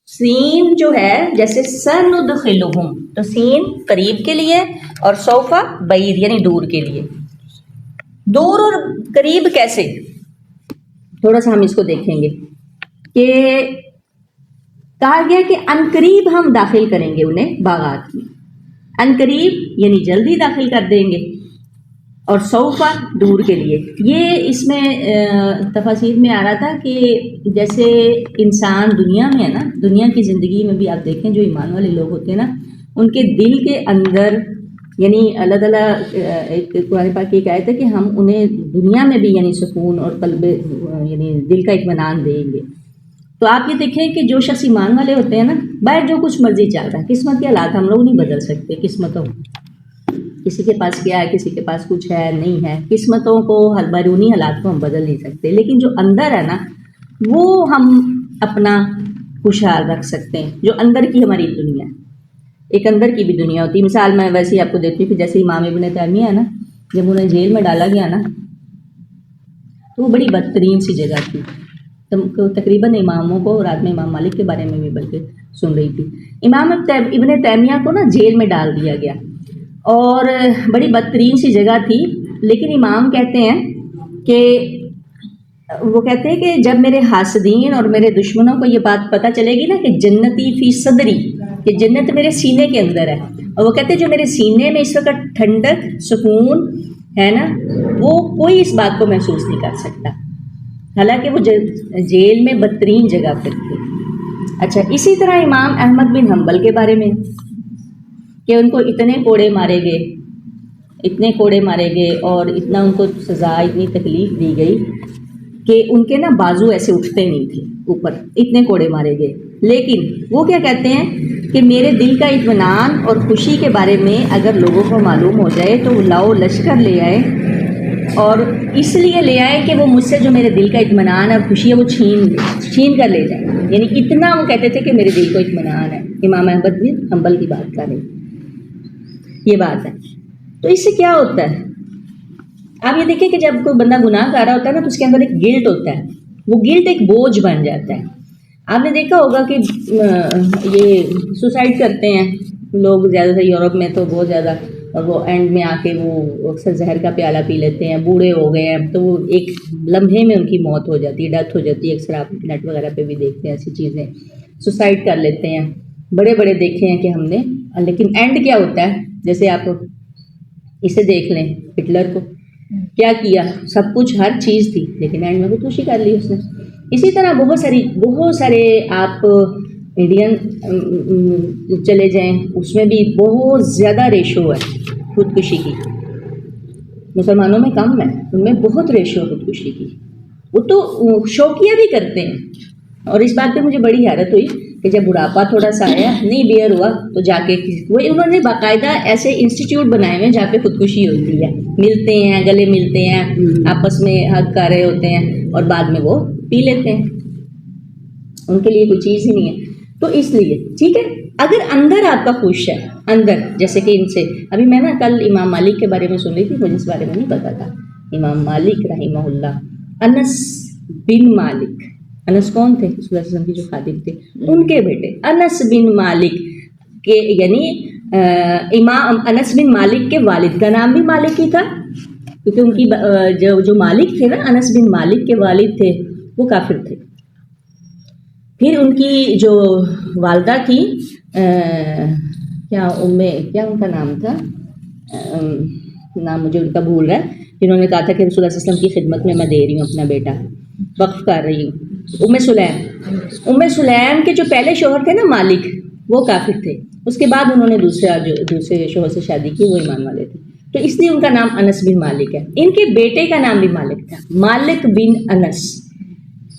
سین جو ہے جیسے سندخلہم، تو سین قریب کے لیے اور سوفا بعید یعنی دور کے لیے. دور اور قریب کیسے، تھوڑا سا ہم اس کو دیکھیں گے کہ کہا گیا کہ عنقریب ہم داخل کریں گے انہیں باغات میں. عنقریب یعنی جلدی داخل کر دیں گے، اور سوفا دور کے لیے. یہ اس میں تفاسیر میں آ رہا تھا کہ جیسے انسان دنیا میں ہے نا، دنیا کی زندگی میں بھی آپ دیکھیں جو ایمان والے لوگ ہوتے ہیں نا، ان کے دل کے اندر یعنی اللہ تعالیٰ ایک قرآن پاک کی ایک آیت ہے کہ ہم انہیں دنیا میں بھی یعنی سکون اور قلب یعنی دل کا اطمینان دیں گے. تو آپ یہ دیکھیں کہ جو شخص ایمان والے ہوتے ہیں نا، باہر جو کچھ مرضی چل رہا ہے، قسمت کے حالات ہم لوگ نہیں بدل سکتے. قسمتوں کسی کے پاس کیا ہے، کسی کے پاس کچھ ہے نہیں ہے، قسمتوں کو بیرونی حالات کو ہم بدل نہیں سکتے، لیکن جو اندر ہے نا وہ ہم اپنا خوشحال رکھ سکتے ہیں. جو اندر کی ہماری دنیا ہے، ایک اندر کی بھی دنیا ہوتی ہے. مثال میں ویسے ہی آپ کو دیتی ہوں کہ جیسے امام ابن تیمیہ ہے نا، جب انہیں جیل میں ڈالا گیا نا تو وہ بڑی بدترین سی جگہ تھی. تقریباً اماموں کو رات میں امام مالک کے بارے میں بھی بلکہ سن رہی تھی. امام ابن تیمیہ کو نا جیل میں ڈال دیا گیا اور بڑی بدترین سی جگہ تھی. لیکن امام کہتے ہیں کہ وہ کہتے ہیں کہ جب میرے حاسدین اور میرے دشمنوں کو یہ بات پتہ چلے گی نا کہ جنتی فی صدری، کہ جنت میرے سینے کے اندر ہے، اور وہ کہتے ہیں جو میرے سینے میں اس وقت ٹھنڈک سکون ہے نا، وہ کوئی اس بات کو محسوس نہیں کر سکتا، حالانکہ وہ جیل میں بدترین جگہ پر تھے. اچھا، اسی طرح امام احمد بن حنبل کے بارے میں کہ ان کو اتنے کوڑے مارے گئے، اتنے کوڑے مارے گئے اور اتنا ان کو سزا، اتنی تکلیف دی گئی کہ ان کے نا بازو ایسے اٹھتے نہیں تھے اوپر، اتنے کوڑے مارے گئے. لیکن وہ کیا کہتے ہیں کہ میرے دل کا اطمینان اور خوشی کے بارے میں اگر لوگوں کو معلوم ہو جائے تو وہ لاؤ لشکر لے آئے، اور اس لیے لے آئے کہ وہ مجھ سے جو میرے دل کا اطمینان اور خوشی ہے وہ چھین کر لے جائیں. یعنی اتنا وہ کہتے تھے کہ میرے دل کو اطمینان ہے. امام احمد بن حنبل کی بات کر رہے ہیں، یہ بات ہے. تو اس سے کیا ہوتا ہے، آپ یہ دیکھیں کہ جب کوئی بندہ گناہ کر رہا ہوتا ہے نا تو اس کے اندر ایک گلٹ ہوتا ہے، وہ گلٹ ایک بوجھ بن جاتا ہے. آپ نے دیکھا ہوگا کہ یہ سوسائڈ کرتے ہیں لوگ زیادہ تر یورپ میں تو بہت زیادہ، اور وہ اینڈ میں آ کے وہ اکثر زہر کا پیالہ پی لیتے ہیں، بوڑھے ہو گئے ہیں تو وہ ایک لمحے میں ان کی موت ہو جاتی ہے، ڈیتھ ہو جاتی ہے. اکثر آپ نیٹ وغیرہ پہ بھی دیکھتے ہیں ایسی چیزیں، سوسائڈ کر لیتے ہیں. بڑے بڑے دیکھے ہیں کہ ہم نے، لیکن اینڈ کیا ہوتا ہے، جیسے آپ اسے دیکھ لیں، ہٹلر کو کیا کیا، سب کچھ ہر چیز تھی لیکن اینڈ میں خودکشی کر لی اس نے. اسی طرح بہت سارے آپ انڈین چلے جائیں، اس میں بھی بہت زیادہ ریشو ہے خودکشی کی. مسلمانوں میں کم ہے، ان میں بہت ریشو ہے خودکشی کی. وہ تو شوقیہ بھی کرتے ہیں. اور اس بات پہ مجھے بڑی حیرت ہوئی کہ جب بڑھاپا تھوڑا سا آیا، نہیں بیئر ہوا، تو جا کے وہی انہوں نے باقاعدہ ایسے انسٹیٹیوٹ بنائے ہوئے جہاں پہ خودکشی ہوتی ہے، ملتے ہیں، گلے ملتے ہیں، آپس میں حق کر رہے ہوتے ہیں اور بعد میں وہ پی لیتے ہیں. ان کے لیے کوئی چیز ہی نہیں ہے. تو اس لیے ٹھیک ہے، اگر اندر آپ کا خوش ہے، اندر جیسے کہ ان سے ابھی میں نا کل امام مالک کے بارے میں سن رہی تھی، مجھے اس بارے میں نہیں پتا تھا. امام مالک رحمہ اللہ، انس بن مالک، انس کون تھے؟ رسول اللہ صلی اللہ علیہ وسلم کے جو خادم تھے، ان کے بیٹے انس بن مالک کے، یعنی امام انس بن مالک کے والد کا نام بھی مالک ہی تھا، کیونکہ ان کی جو مالک تھے نا، انس بن مالک کے والد تھے وہ کافر تھے. پھر ان کی جو والدہ تھی کیا ان کا نام تھا، نام مجھے ان کا بھول رہا ہے، جنہوں نے کہا تھا کہ رسول اللہ صلی اللہ علیہ وسلم کی خدمت میں دے رہی ہوں اپنا بیٹا، وقف کر رہی ہوں. ام سلیم کے جو پہلے شوہر تھے نا مالک، وہ کافر تھے. اس کے بعد انہوں نے دوسرے شوہر سے شادی کی، وہ ایمان والے تھے، تو اس لیے ان کا نام انس بن مالک ہے. ان کے بیٹے کا نام بھی مالک تھا، مالک بن انس،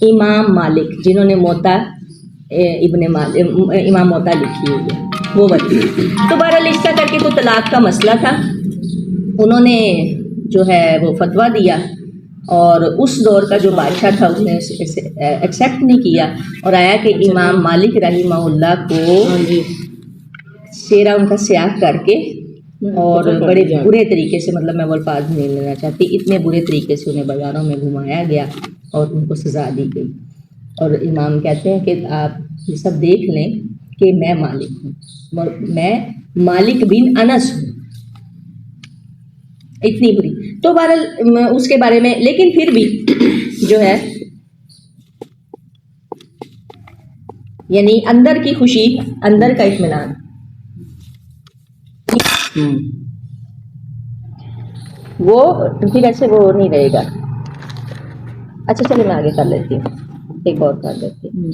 امام مالک، جنہوں نے موتا امام موتا لکھی ہوئی ہے وہ والی. تو بہرحال اس طرح کر کے کوئی طلاق کا مسئلہ تھا، انہوں نے جو ہے وہ فتویٰ دیا، اور اس دور کا جو بادشاہ تھا اس نے اسے ایکسیپٹ نہیں کیا، اور آیا کہ امام مالک رحمہ اللہ کو چہرہ ان کا سیاہ کر کے اور بڑے برے طریقے سے، مطلب میں وہ الفاظ نہیں لینا چاہتی، اتنے برے طریقے سے انہیں بازاروں میں گھمایا گیا اور ان کو سزا دی گئی. اور امام کہتے ہیں کہ آپ یہ سب دیکھ لیں کہ میں مالک ہوں، میں مالک بن انس ہوں. اتنی بری. تو بہرحال اس کے بارے میں، لیکن پھر بھی جو ہے یعنی اندر کی خوشی، اندر کا اطمینان. وہ پھر ایسے وہ نہیں رہے گا. اچھا چلیے میں آگے کر لیتی ہوں، ایک اور کر لیتی ہوں.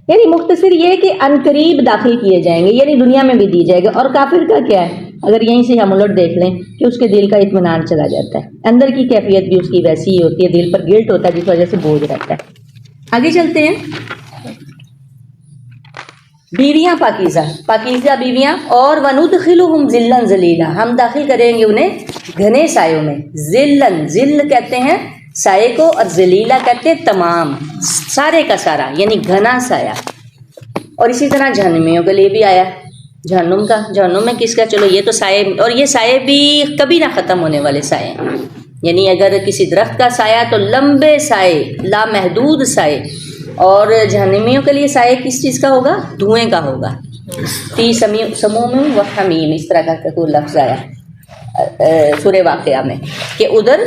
یعنی مختصر یہ کہ عنقریب داخل کیے جائیں گے، یعنی دنیا میں بھی دی جائے گا. اور کافر کا کیا ہے؟ اگر یہیں سے ہم الٹ دیکھ لیں کہ اس کے دل کا اطمینان چلا جاتا ہے، اندر کی کیفیت بھی اس کی ویسی ہی ہوتی ہے، دل پر گلٹ ہوتا ہے جس وجہ سے بوجھ رہتا ہے. آگے چلتے ہیں. بیویاں پاکیزہ، پاکیزہ بیویاں. اور وَنُدْخِلُهُمْ ذِلًّا ذَلِيلًا، ہم داخل کریں گے انہیں گھنے سایوں میں. ذِلًّا، ذل کہتے ہیں سائے کو، اور ذلیلہ کہتے ہیں تمام، سارے کا سارا، یعنی گھنا سایہ. اور اسی طرح جہنمیوں کے لیے بھی آیا جہنم کا. جہنم میں کس کا؟ چلو یہ تو سائے، اور یہ سائے بھی کبھی نہ ختم ہونے والے سائے ہیں. یعنی اگر کسی درخت کا سایہ تو لمبے سائے، لامحدود سائے. اور جہنمیوں کے لیے سائے کس چیز کا ہوگا؟ دھوئیں کا ہوگا. فی سموم و حمیم، اس طرح کا کوئی لفظ آیا سورہ واقعہ میں کہ ادھر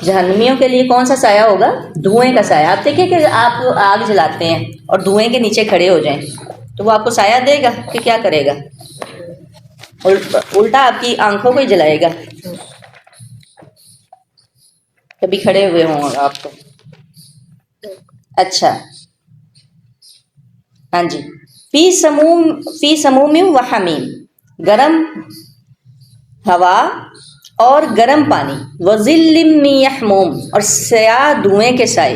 جہنمیوں کے لیے کون سا سایہ ہوگا؟ دھوئیں کا سایہ. آپ دیکھیں کہ آپ آگ جلاتے ہیں اور دھوئیں کے نیچے کھڑے ہو جائیں تو وہ آپ کو سایہ دے گا کہ کیا کرے گا؟ الٹا آپ کی آنکھوں کو ہی جلائے گا. کبھی کھڑے ہوئے ہوں آپ تو. اچھا ہاں جی. فی سموم و حمیم، گرم ہوا اور گرم پانی. وَظِلٍّ مِّن یحموم، اور سیاہ دھوئیں کے سائے.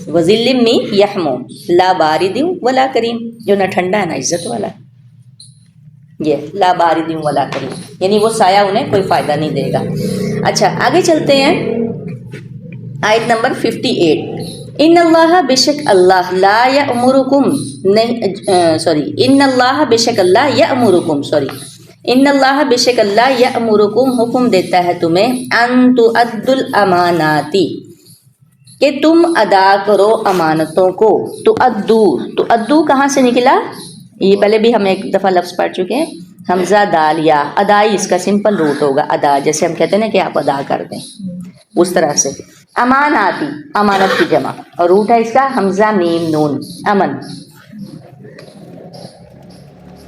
وَظِلٍّ مِّن یحموم لا بارد ولا کریم، جو نہ ٹھنڈا ہے نہ عزت والا. یہ لا بارد ولا کریم، یعنی وہ سایہ انہیں کوئی فائدہ نہیں دے گا. اچھا آگے چلتے ہیں. آیت نمبر 58. ان اللہ بے شک اللہ لا یأمرکم، ان اللہ بے شک اللہ یأمرکم، ان اللہ بے شک اللہ یأمرکم حکم دیتا ہے تمہیں، ان تؤدوا الاماناتی کہ تم ادا کرو امانتوں کو. تؤدو کہاں سے نکلا؟ یہ پہلے بھی ہم ایک دفعہ لفظ پڑھ چکے ہیں. حمزہ دال یا، ادائی اس کا سمپل روٹ ہوگا ادا، جیسے ہم کہتے ہیں نا کہ آپ ادا کر دیں، اس طرح سے. اماناتی، امانت کی جمع، اور روٹ ہے اس کا حمزہ میم نون، امن.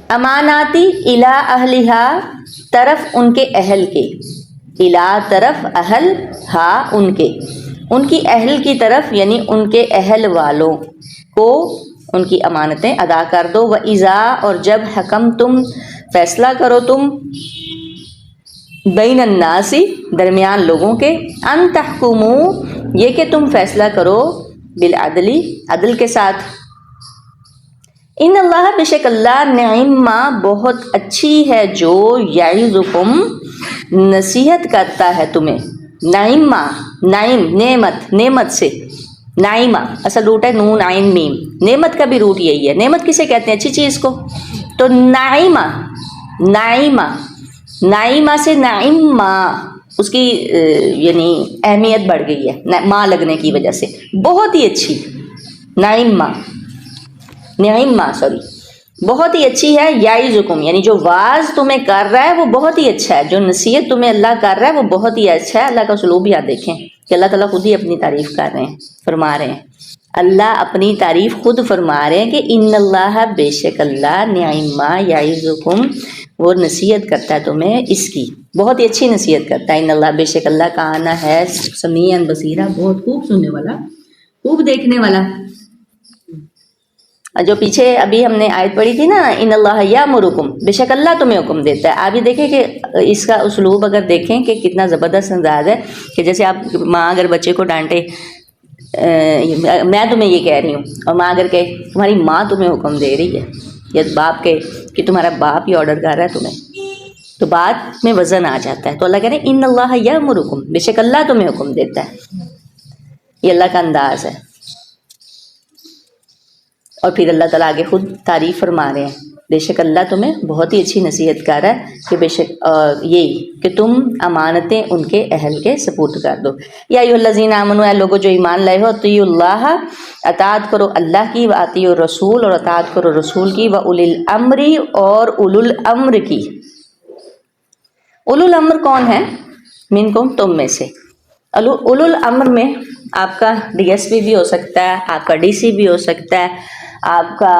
اماناتی الی اہلہا، طرف ان کے اہل کے. الی طرف، اہل ہا ان کے، ان کی اہل کی طرف، یعنی ان کے اہل والوں کو ان کی امانتیں ادا کر دو. وَإِذَا، اور جب حکم تم فیصلہ کرو تم، بین الناس درمیان لوگوں کے، ان تحکموا یہ کہ تم فیصلہ کرو، بالعدل عدل کے ساتھ. ان اللہ بے شک اللہ، نعم ما بہت اچھی ہے جو، یعظکم نصیحت کرتا ہے تمہیں. نعم ما، نعیم نعمت، نعمت سے نعیمہ اصل روٹ ہے نون عین میم. نعمت کا بھی روٹ یہی ہے. نعمت کسے کہتے ہیں؟ اچھی چیز کو. تو نعیمہ، نعیمہ، نعیمہ سے نعیم ماں، اس کی یعنی اہمیت بڑھ گئی ہے ماں لگنے کی وجہ سے. بہت ہی اچھی، نعیم ماں، نعیم ماں بہت ہی اچھی ہے. یعظکم یعنی جو واعظ تمہیں کر رہا ہے وہ بہت ہی اچھا ہے، جو نصیحت تمہیں اللہ کر رہا ہے وہ بہت ہی اچھا ہے. اللہ کا اسلوب بھی آپ دیکھیں کہ اللہ تعالیٰ خود ہی اپنی تعریف کر رہے ہیں، فرما رہے ہیں. اللہ اپنی تعریف خود فرما رہے ہیں کہ ان اللہ بے شک اللہ، نعم ما یعظکم وہ نصیحت کرتا ہے تمہیں اس کی، بہت ہی اچھی نصیحت کرتا ہے. ان اللہ بے شک اللہ کا آنا ہے سمیعا بصیرا، بہت خوب سننے والا، خوب دیکھنے والا. جو پیچھے ابھی ہم نے آیت پڑھی تھی نا، ان اللہ یامرکم، بے شک اللہ تمہیں حکم دیتا ہے. آپ یہ دیکھیں کہ اس کا اسلوب اگر دیکھیں کہ کتنا زبردست انداز ہے کہ جیسے آپ ماں اگر بچے کو ڈانٹے، میں تمہیں یہ کہہ رہی ہوں، اور ماں اگر کہے تمہاری ماں تمہیں حکم دے رہی ہے، یا باپ کہے کہ تمہارا باپ یہ آرڈر کر رہا ہے تمہیں، تو بات میں وزن آ جاتا ہے. تو اللہ کہہ رہے ہیں ان اللہ یامرکم، بے شک اللہ تمہیں حکم دیتا ہے. یہ اللہ کا انداز ہے. اور پھر اللہ تعالیٰ آگے خود تعریف فرما رہے ہیں بے شک اللہ تمہیں بہت ہی اچھی نصیحت کر رہا ہے کہ بے شک یہی کہ تم امانتیں ان کے اہل کے سپورٹ کر دو. یا ایھا الذین آمنوا، اے لوگو جو ایمان لائے ہو، اطیعوا اللہ، اطاعت کرو اللہ کی، واطیعوا الرسول، اور اطاعت کرو رسول کی، واولی الامر، اور اولو الامر کی. اولو الامر کون ہے؟ منکم، تم میں سے. اولو الامر میں آپ کا ڈی ایس پی بھی ہو سکتا ہے، آپ کا ڈی سی بھی ہو سکتا ہے، آپ کا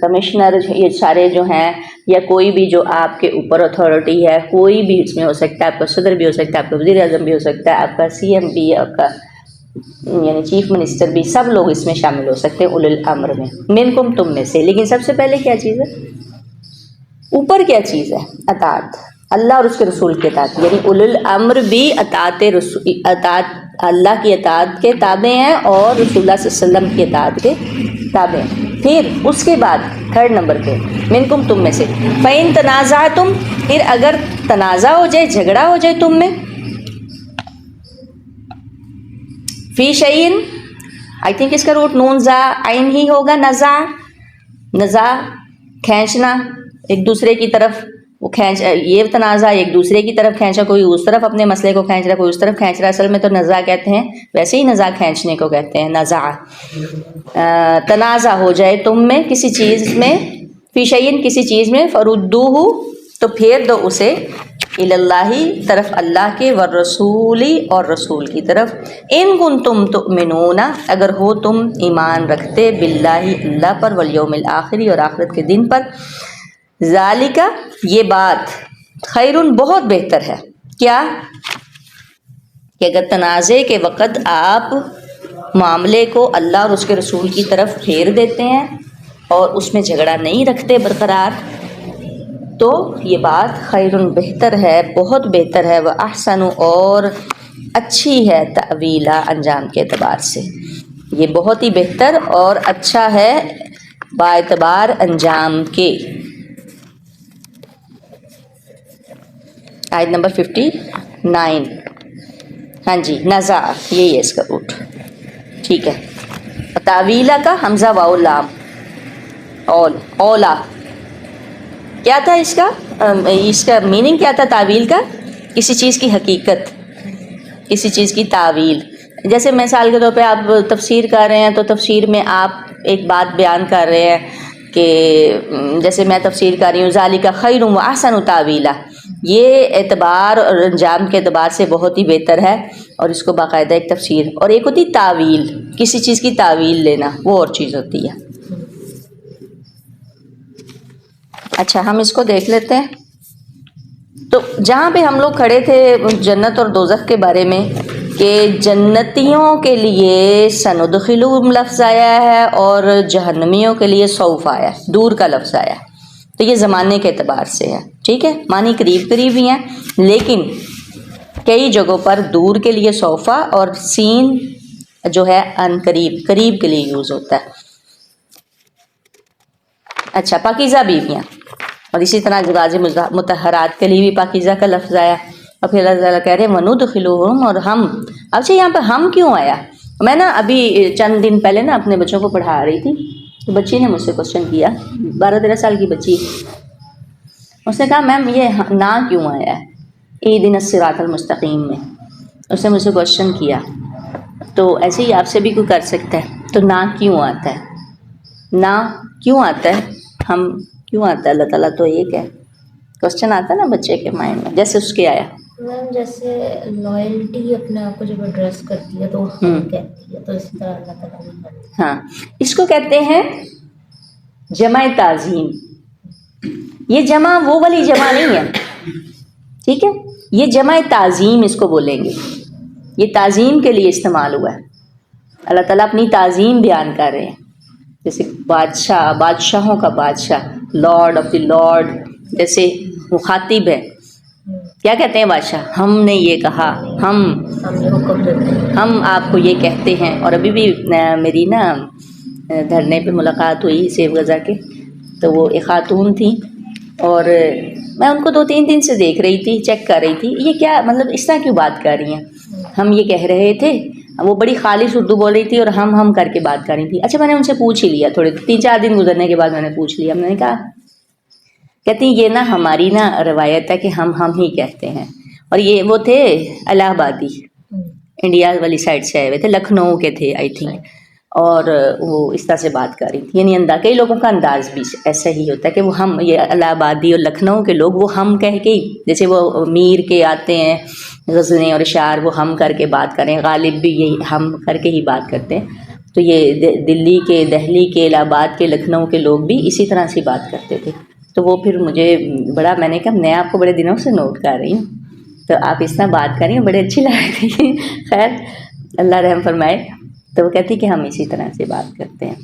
کمشنر، یہ سارے جو ہیں، یا کوئی بھی جو آپ کے اوپر اتھارٹی ہے، کوئی بھی اس میں ہو سکتا ہے. آپ کا صدر بھی ہو سکتا ہے، آپ کا وزیر اعظم بھی ہو سکتا ہے، آپ کا سی ایم بھی، آپ کا یعنی چیف منسٹر بھی، سب لوگ اس میں شامل ہو سکتے ہیں اولو الامر میں. منکم، تم میں سے. لیکن سب سے پہلے کیا چیز ہے؟ اوپر کیا چیز ہے؟ اطاعت، اللہ اور اس کے رسول کے اطاعت. یعنی اولو الامر بھی اطاعت اللہ کی اطاعت کے تابع ہیں اور رسول اللہ صلی اللہ علیہ وسلم کی اطاعت کے تابع ہیں. پھر اس کے بعد تھرڈ نمبر پہ منکم، تم میں سے. فَإِن تَنَازَعْتُمْ، پھر اگر تنازع ہو جائے، جھگڑا ہو جائے تم میں، فی شیئن، آئی تھنک اس کا روٹ نون زا عین ہی ہوگا. نزا کھینچنا ایک دوسرے کی طرف، وہ یہ تنازع ایک دوسرے کی طرف کھینچا، کوئی اس طرف اپنے مسئلے کو کھینچ رہا، کوئی اس طرف کھینچ رہا. اصل میں تو نزا کہتے ہیں، ویسے ہی نزا کھینچنے کو کہتے ہیں، نزا. تنازع ہو جائے تم میں کسی چیز میں، فی شیئن، کسی چیز میں، فردوہ، تو پھیر دو اسے، اللہ، طرف اللہ کے، والرسول، اور رسول کی طرف. ان کنتم تؤمنون، اگر ہو تم ایمان رکھتے، باللہ، اللہ پر، والیوم الآخر، اور آخرت کے دن پر. ذالک، یہ بات، خیرٌ، بہت بہتر ہے. کیا؟ کہ اگر تنازع کے وقت آپ معاملے کو اللہ اور اس کے رسول کی طرف پھیر دیتے ہیں اور اس میں جھگڑا نہیں رکھتے برقرار، تو یہ بات خیرٌ، بہتر ہے، بہت بہتر ہے. وَأَحْسَنُ، اور اچھی ہے، تأویلا، انجام کے اعتبار سے. یہ بہت ہی بہتر اور اچھا ہے با اعتبار انجام کے. آیت نمبر 59. ہاں جی، نزا، یہی ہے اس کا روٹ. ٹھیک ہے. تاویلا کا حمزہ واو لام، اولا. کیا تھا اس کا میننگ کیا تھا تعویل کا؟ کسی چیز کی حقیقت، کسی چیز کی تعویل. جیسے مثال کے طور پہ آپ تفسیر کر رہے ہیں، تو تفسیر میں آپ ایک بات بیان کر رہے ہیں کہ جیسے میں تفسیر کر رہی ہوں، ذالک خیر و احسن تاویلا، یہ اعتبار اور انجام کے اعتبار سے بہت ہی بہتر ہے. اور اس کو باقاعدہ ایک تفسیر، اور ایک ہوتی تعویل، کسی چیز کی تعویل لینا، وہ اور چیز ہوتی ہے. اچھا، ہم اس کو دیکھ لیتے ہیں. تو جہاں پہ ہم لوگ کھڑے تھے جنت اور دوزخ کے بارے میں، کہ جنتیوں کے لیے سندخلہم لفظ آیا ہے اور جہنمیوں کے لیے سوف آیا، دور کا لفظ آیا. تو یہ زمانے کے اعتبار سے ہے. ٹھیک ہے، معنی قریب قریب ہی ہیں، لیکن کئی جگہوں پر دور کے لیے سوفا اور سین جو ہے ان قریب، قریب کے لیے یوز ہوتا ہے. اچھا، پاکیزہ بیویاں، اور اسی طرح ازواج مطہرات کے لیے بھی پاکیزہ کا لفظ آیا. اور پھر اللہ تعالیٰ کہہ رہے ہیں وَنُدْخِلُهُمْ، اور ہم. اچھا، یہاں پہ ہم کیوں آیا؟ میں نا ابھی چند دن پہلے نا اپنے بچوں کو پڑھا رہی تھی، تو بچی نے مجھ سے کوشچن کیا، 12-13 سال کی بچی. اس نے کہا میم یہ نا کیوں آیا ہے اِہْدِنَا الصِّرَاطَ الْمُسْتَقِيمَ میں؟ اس نے مجھ سے کوشچن کیا. تو ایسے ہی آپ سے بھی کوئی کر سکتا ہے. تو نا کیوں آتا ہے؟ نا کیوں آتا ہے؟ ہم کیوں آتا ہے؟ اللہ تعالیٰ تو ایک ہے. کوشچن آتا ہے نا بچے کے مائنڈ میں، جیسے اس کے آیا. میم جیسے لائلٹی اپنے آپ کو جب ایڈریس کرتی ہے تو ہم کہتی ہے، تو اسی طرح اللہ تعالیٰ بھی کرتی ہے. ہاں، اس کو کہتے ہیں جمع تعظیم. یہ جمع وہ والی جمع نہیں ہے، ٹھیک ہے، یہ جمع تعظیم اس کو بولیں گے. یہ تعظیم کے لیے استعمال ہوا ہے. اللہ تعالیٰ اپنی تعظیم بیان کر رہے ہیں. جیسے بادشاہ، بادشاہوں کا بادشاہ، لارڈ آف دی لارڈ. جیسے مخاطب ہے، کیا کہتے ہیں بادشاہ؟ ہم نے یہ کہا، ہم آپ کو یہ کہتے ہیں. اور ابھی بھی میری نا دھرنے پہ ملاقات ہوئی سیو غزہ کے، تو وہ ایک خاتون تھیں، اور میں ان کو 2-3 دن سے دیکھ رہی تھی، چیک کر رہی تھی یہ کیا مطلب اس طرح کیوں بات کر رہی ہیں. ہم یہ کہہ رہے تھے، وہ بڑی خالص اردو بول رہی تھی اور ہم کر کے بات کر رہی تھی. اچھا، میں نے ان سے پوچھ ہی لیا، تھوڑے 3-4 دن گزرنے کے بعد میں نے پوچھ لیا. میں نے کہا کہتی ہیں یہ نا ہماری نا روایت ہے کہ ہم ہی کہتے ہیں. اور یہ وہ تھے الہ آبادی، انڈیا والی سائڈ سے آئے ہوئے تھے، لکھنؤ کے تھے آئی تھنک. اور وہ اس طرح سے بات کر رہی تھی، یعنی کئی لوگوں کا انداز بھی ایسا ہی ہوتا ہے کہ وہ ہم، یہ الہ آبادی اور لکھنؤ کے لوگ وہ ہم کہہ کے ہی، جیسے وہ میر کے آتے ہیں غزلیں اور اشعار، وہ ہم کر کے بات کریں، غالب بھی یہی ہم کر کے ہی بات کرتے ہیں. تو یہ دلی کے، دہلی کے، الہ آباد کے، لکھنؤ کے لوگ بھی اسی طرح سے بات کرتے تھے. تو وہ پھر مجھے بڑا، میں نے کہا میں آپ کو بڑے دنوں سے نوٹ کر رہی ہوں، تو آپ اس طرح بات کر رہی ہیں، بڑے اچھی لگ رہی تھی. خیر اللہ رحم فرمائے. تو وہ کہتی کہ ہم اسی طرح سے بات کرتے ہیں.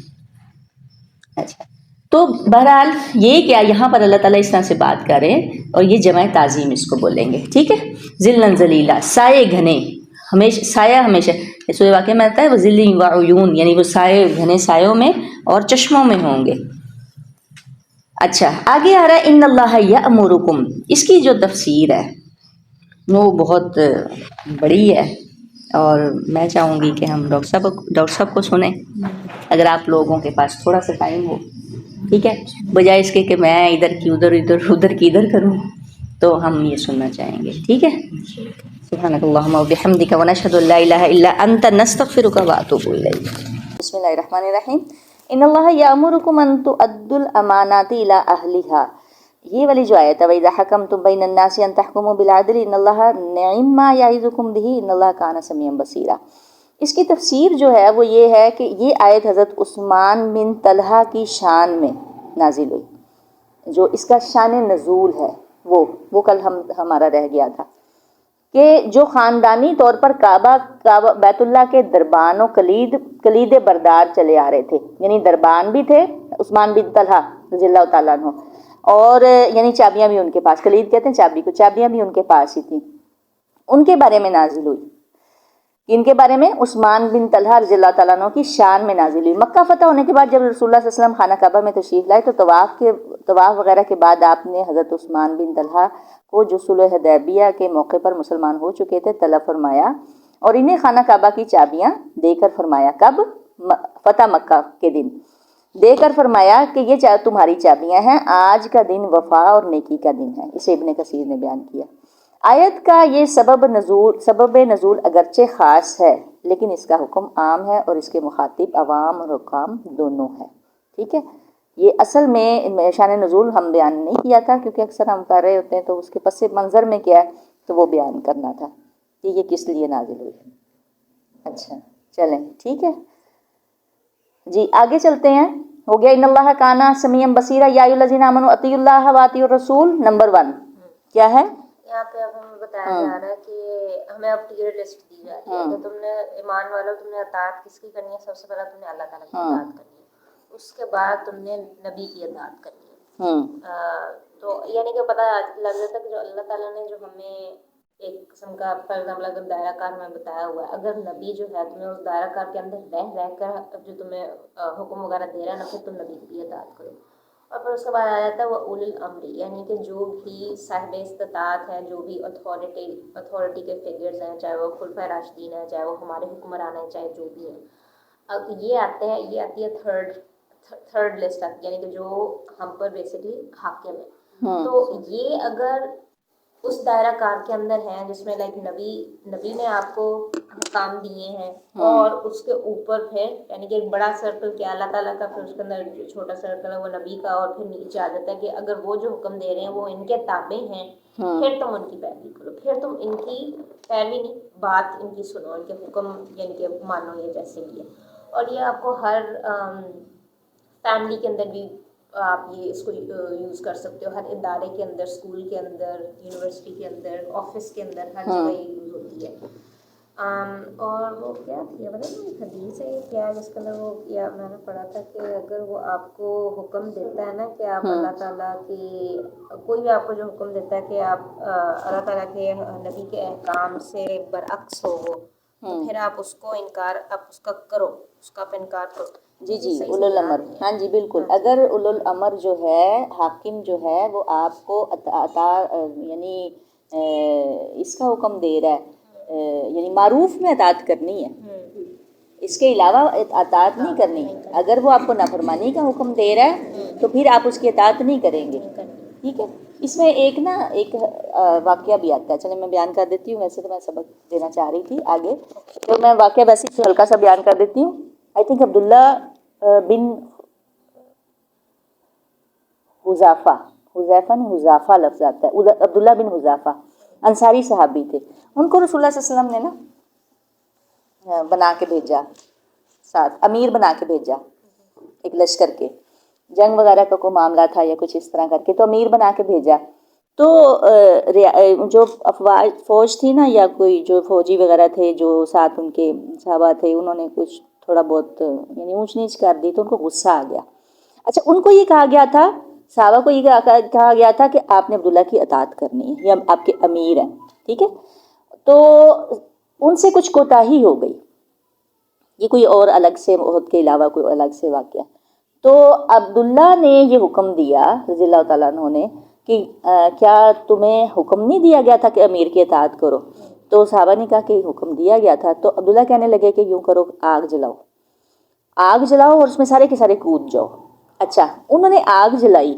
اچھا، تو بہرحال یہ کیا یہاں پر اللہ تعالیٰ اس طرح سے بات کریں، اور یہ جمع تعظیم اس کو بولیں گے. ٹھیک ہے. ذلًا ذلیلا، سائے گھنے، ہمیشہ سایہ، ہمیشہ سورہ واقعہ میں آتا ہے وہ ذل و عیون، یعنی وہ سائے گھنے سایوں میں اور چشموں میں ہوں گے. اچھا آگے آ رہا ہے ان اللہ یأمرکم، اس کی جو تفسیر ہے وہ بہت بڑی ہے، اور میں چاہوں گی کہ ہم ڈاکٹر صاحب کو سنیں، اگر آپ لوگوں کے پاس تھوڑا سا ٹائم ہو. ٹھیک ہے، بجائے اس کے کہ میں ادھر کی ادھر، ادھر کی ادھر کروں، تو ہم یہ سننا چاہیں گے. ٹھیک ہے. سبحانک اللہم وبحمدک ونشہد ان لا الہ الا انت نستغفرک واتوب الیک. بسم اللہ الرحمن الرحیم. ان اللہ یأمرکم ان تؤدوا الامانات الی اہلھا، یہ والی جو آیت ہے وَإِذَا حَكَمْتُم بَيْنَ النَّاسِ أَن تَحْكُمُوا بِالْعَدْلِ إِنَّ اللَّهَ نِعِمَّ مَا يَعِظُكُم بِهِ إِنَّ اللَّهَ كَانَ سَمِيعًا بَصِيرًا. اس کی تفسیر جو ہے وہ یہ ہے کہ یہ آیت حضرت عثمان بن طلحہ کی شان میں نازل ہوئی. جو اس کا شان نزول ہے وہ کل ہمارا رہ گیا تھا کہ جو خاندانی طور پر کعبہ بیت اللہ کے دربان و کلید بردار چلے آ رہے تھے، یعنی دربان بھی تھے عثمان بن طلحہ رضی اللہ تعالیٰ عنہ، اور یعنی چابیاں بھی ان کے پاس، کلید کہتے ہیں چابی کو، چابیاں بھی ان کے پاس ہی تھیں. ان کے بارے میں نازل ہوئی. ان کے بارے میں عثمان بن طلحہ رضی اللہ تعالیٰ عنہ کی شان میں نازل ہوئی. مکہ فتح ہونے کے بعد جب رسول اللہ صلی اللہ علیہ وسلم خانہ کعبہ میں تشریف لائے تو طواف وغیرہ کے بعد آپ نے حضرت عثمان بن طلحہ کو، جو صلح حدیبیہ کے موقع پر مسلمان ہو چکے تھے، طلب فرمایا اور انہیں خانہ کعبہ کی چابیاں دے کر فرمایا. کب؟ فتح مکہ کے دن دے کر فرمایا کہ یہ تمہاری چابیاں ہیں، آج کا دن وفا اور نیکی کا دن ہے. اسے ابن کثیر نے بیان کیا. آیت کا یہ سبب نزول اگرچہ خاص ہے لیکن اس کا حکم عام ہے، اور اس کے مخاطب عوام اور حکام دونوں ہیں. ٹھیک ہے. یہ اصل میں شان نزول ہم بیان نہیں کیا تھا، کیونکہ اکثر ہم کر رہے ہوتے ہیں تو اس کے پس منظر میں کیا ہے تو وہ بیان کرنا تھا کہ یہ کس لیے نازل ہوئی. اچھا چلیں ٹھیک ہے جی، آگے چلتے ہیں. ہو گیا ان اللہ کان سمیعا بصیرا یا ایھا الذین آمنوا اطیعوا اللہ واطیعوا الرسول. نمبر 1 کیا ہے یہاں پہ اب ہمیں بتایا جا رہا ہے کہ ہمیں اب ٹیئر لسٹ دی جا رہی ہے کہ تم نے ایمان والو، تم نے اطاعت کس کی کرنی ہے؟ سب سے پہلا تم نے اللہ تعالیٰ کی اطاعت کرنی ہے، اس کے بعد تم نے نبی کی اطاعت کرنی ہے. تو یعنی کہ پتہ لگ جاتا ہے کہ جو اللہ تعالیٰ نے جو ہمیں ایک قسم کا فار ایگزامپل اگر دائرہ کار میں بتایا ہوا ہے، اگر نبی جو ہے تمہیں اس دائرہ کار کے اندر رہ کر جو تمہیں حکم وغیرہ دے رہا ہے نا، پھر تم نبی کی اطاعت کرو. اور پھر اس کے بعد آ جاتا ہے وہ اولی الامر، یعنی کہ جو بھی صاحب استطاعت ہے، جو بھی اتھارٹی کے فگرز ہیں، چاہے وہ خلفائے راشدین ہیں، چاہے وہ ہمارے حکمران ہیں، چاہے جو بھی ہیں. اب یہ آتے ہیں، یہ آتی ہے تھرڈ لسٹ آتی ہے، یعنی کہ جو ہم پر بیسکلی حاکم ہے. تو یہ اگر اس دائرہ کار کے اندر ہیں جس میں لائک نبی نے آپ کو کام دیے ہیں، اور اس کے اوپر پھر یعنی کہ ایک بڑا سرکل کیا اللہ تعالیٰ کا، پھر اس کے اندر جو چھوٹا سرکل ہے وہ نبی کا، اور پھر نیچے آ جاتا ہے کہ اگر وہ جو حکم دے رہے ہیں وہ ان کے تابع ہیں، پھر تم ان کی پیروی کرو، پھر تم ان کی پیروی نہیں، بات ان کی سنو، ان کے حکم یعنی کہ مانو، یہ جیسے بھی ہے. اور یہ آپ کو ہر فیملی کے اندر بھی آپ یہ اس کو یوز کر سکتے ہو، ہر ادارے کے اندر، اسکول کے اندر، یونیورسٹی کے اندر، آفس کے اندر، ہر جگہ یہ یوز ہوتی ہے. اور وہ کیا یہ بتا نا حدیث ہے کیا ہے جس کے اندر وہ کیا میں نے پڑھا تھا کہ اگر وہ آپ کو حکم دیتا ہے نا کہ آپ اللہ تعالیٰ کی، کوئی بھی آپ کو جو حکم دیتا ہے کہ آپ اللہ تعالیٰ کے نبی کے احکام سے برعکس ہو وہ، تو پھر آپ اس کو آپ اس کا کرو، اس کا آپ انکار کرو. جی اولو الامر، ہاں جی بالکل. اگر اولو الامر جو ہے حاکم جو ہے وہ آپ کو یعنی اس کا حکم دے رہا ہے، یعنی معروف میں اطاعت کرنی ہے، اس کے علاوہ اطاعت نہیں کرنی. اگر وہ آپ کو نافرمانی کا حکم دے رہا ہے تو پھر آپ اس کی اطاعت نہیں کریں گے. ٹھیک ہے. اس میں ایک واقعہ بھی آتا ہے. چلیں میں بیان کر دیتی ہوں. ویسے تو میں سبق دینا چاہ رہی تھی آگے، تو میں واقعہ ویسے ہی ہلکا سا بیان کر دیتی ہوں. آئی تھنک عبداللہ بن حذافہ لفظ آتا ہے. عبداللہ بن حذافہ انصاری صحابی تھے. ان کو رسول اللہ صلی اللہ علیہ وسلم نے نا بنا کے بھیجا، ساتھ امیر بنا کے بھیجا ایک لشکر کے. جنگ وغیرہ کا کوئی معاملہ تھا یا کچھ اس طرح کر کے، تو امیر بنا کے بھیجا. تو جو افواج فوج تھی نا، یا کوئی جو فوجی وغیرہ تھے جو ساتھ ان کے صحابہ تھے، انہوں نے کچھ تھوڑا بہت یعنی اونچ نیچ کر دی، تو ان کو غصہ آ گیا. اچھا، ان کو یہ کہا گیا تھا، صحابہ کو یہ کہا گیا تھا کہ آپ نے عبداللہ کی اطاعت کرنی ہے، یا آپ کے امیر ہیں، ٹھیک ہے. تو ان سے کچھ کوتاہی ہو گئی. یہ کوئی اور الگ سے عہد کے علاوہ کوئی الگ سے واقعہ. تو عبداللہ نے یہ حکم دیا رضی اللہ تعالیٰ عنہ نے کہ کیا تمہیں حکم نہیں دیا گیا تھا کہ امیر کی اطاعت کرو؟ تو صحابہ نے کہا کہ حکم دیا گیا تھا. تو عبداللہ کہنے لگے کہ یوں کرو، آگ جلاؤ اور اس میں سارے کے سارے کود جاؤ. اچھا، انہوں نے آگ جلائی.